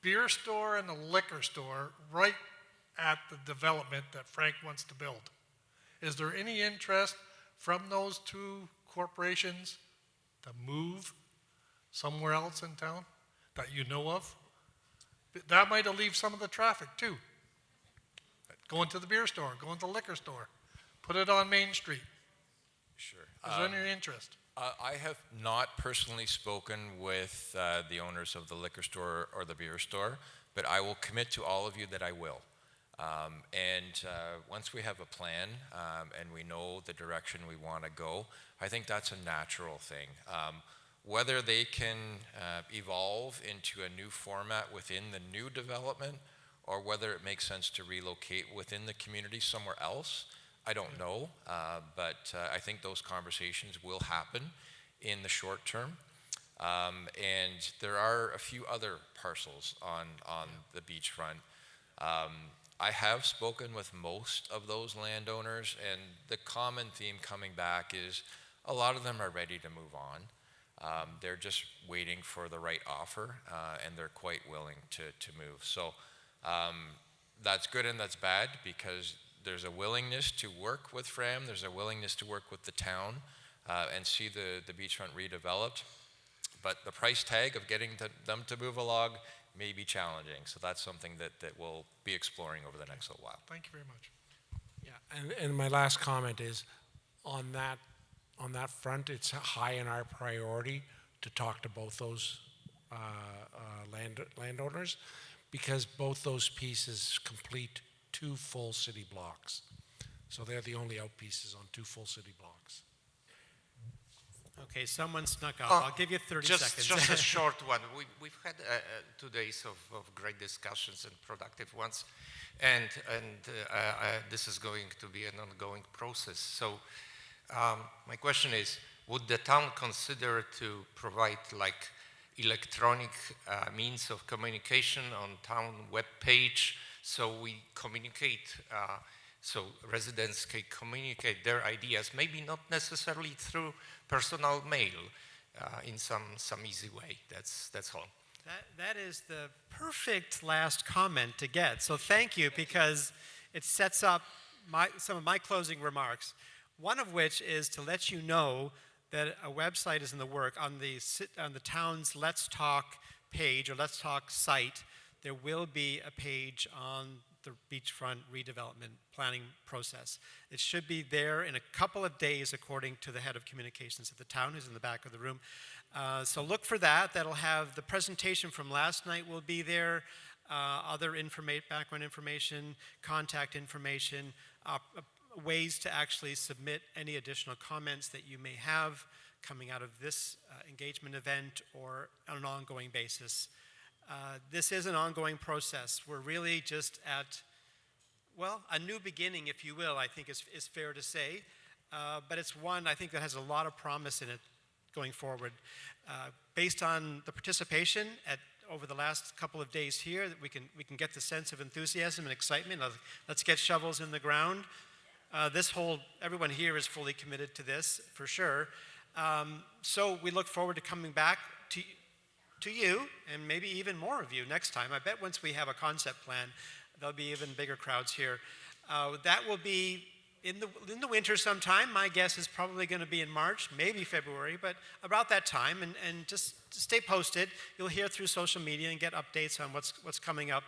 beer store and a liquor store right at the development that Frank wants to build. Is there any interest from those two corporations to move somewhere else in town that you know of? That might alleviate some of the traffic too. Going to the beer store, going to the liquor store, put it on Main Street. Sure. Is there any interest? I have not personally spoken with the owners of the liquor store or the beer store, but I will commit to all of you that I will. Once we have a plan and we know the direction we want to go, I think that's a natural thing. Whether they can evolve into a new format within the new development or whether it makes sense to relocate within the community somewhere else, I don't know, but I think those conversations will happen in the short term. And there are a few other parcels on the beachfront. I have spoken with most of those landowners, and the common theme coming back is a lot of them are ready to move on. They're just waiting for the right offer, and they're quite willing to move. So that's good and that's bad, because there's a willingness to work with Fram, there's a willingness to work with the town and see the beachfront redeveloped. But the price tag of getting them to move along may be challenging. So that's something that we'll be exploring over the next little while. Thank you very much. Yeah, and my last comment is on that front, it's high in our priority to talk to both those landowners, because both those pieces complete 2 full city blocks. So they're the only out pieces on 2 full city blocks. Okay, someone snuck up. I'll give you 30 seconds. Just a short one. We've had 2 days of great discussions and productive ones, and this is going to be an ongoing process. So my question is, would the town consider to provide like electronic means of communication on town webpage, so we communicate, so residents can communicate their ideas, maybe not necessarily through personal mail, in some easy way. That's all. That is the perfect last comment to get. So thank you, because it sets up some of my closing remarks. One of which is to let you know that a website is in the work on the town's Let's Talk page or Let's Talk site. There will be a page on the beachfront redevelopment planning process. It should be there in a couple of days, according to the head of communications at the town, who's in the back of the room. So look for that. That'll have the presentation from last night will be there, other background information, contact information, ways to actually submit any additional comments that you may have coming out of this engagement event or on an ongoing basis. This is an ongoing process. We're really just at, well, a new beginning, if you will, I think is fair to say. But it's one, I think, that has a lot of promise in it going forward. Based on the participation over the last couple of days here, that we can get the sense of enthusiasm and excitement of let's get shovels in the ground. Everyone here is fully committed to this, for sure. So we look forward to coming back to you, and maybe even more of you next time. I bet once we have a concept plan, there'll be even bigger crowds here. That will be in the winter sometime. My guess is probably going to be in March, maybe February, but about that time. And just stay posted. You'll hear through social media and get updates on what's coming up.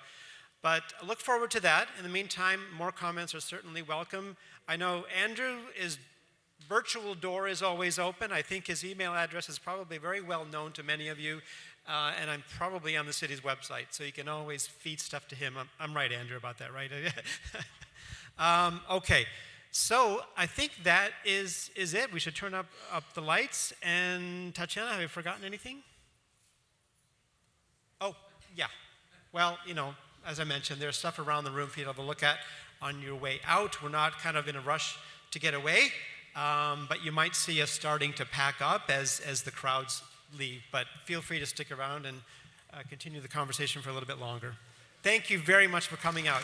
But I look forward to that. In the meantime, more comments are certainly welcome. I know Andrew's virtual door is always open. I think his email address is probably very well known to many of you, and I'm probably on the city's website, so you can always feed stuff to him. I'm right, Andrew, about that, right? Okay, so I think that is it. We should turn up the lights. And Tatiana, have I forgotten anything? Oh, yeah. Well, as I mentioned, there's stuff around the room for you to have a look at on your way out. We're not kind of in a rush to get away, but you might see us starting to pack up as the crowds leave. But feel free to stick around and continue the conversation for a little bit longer. Thank you very much for coming out.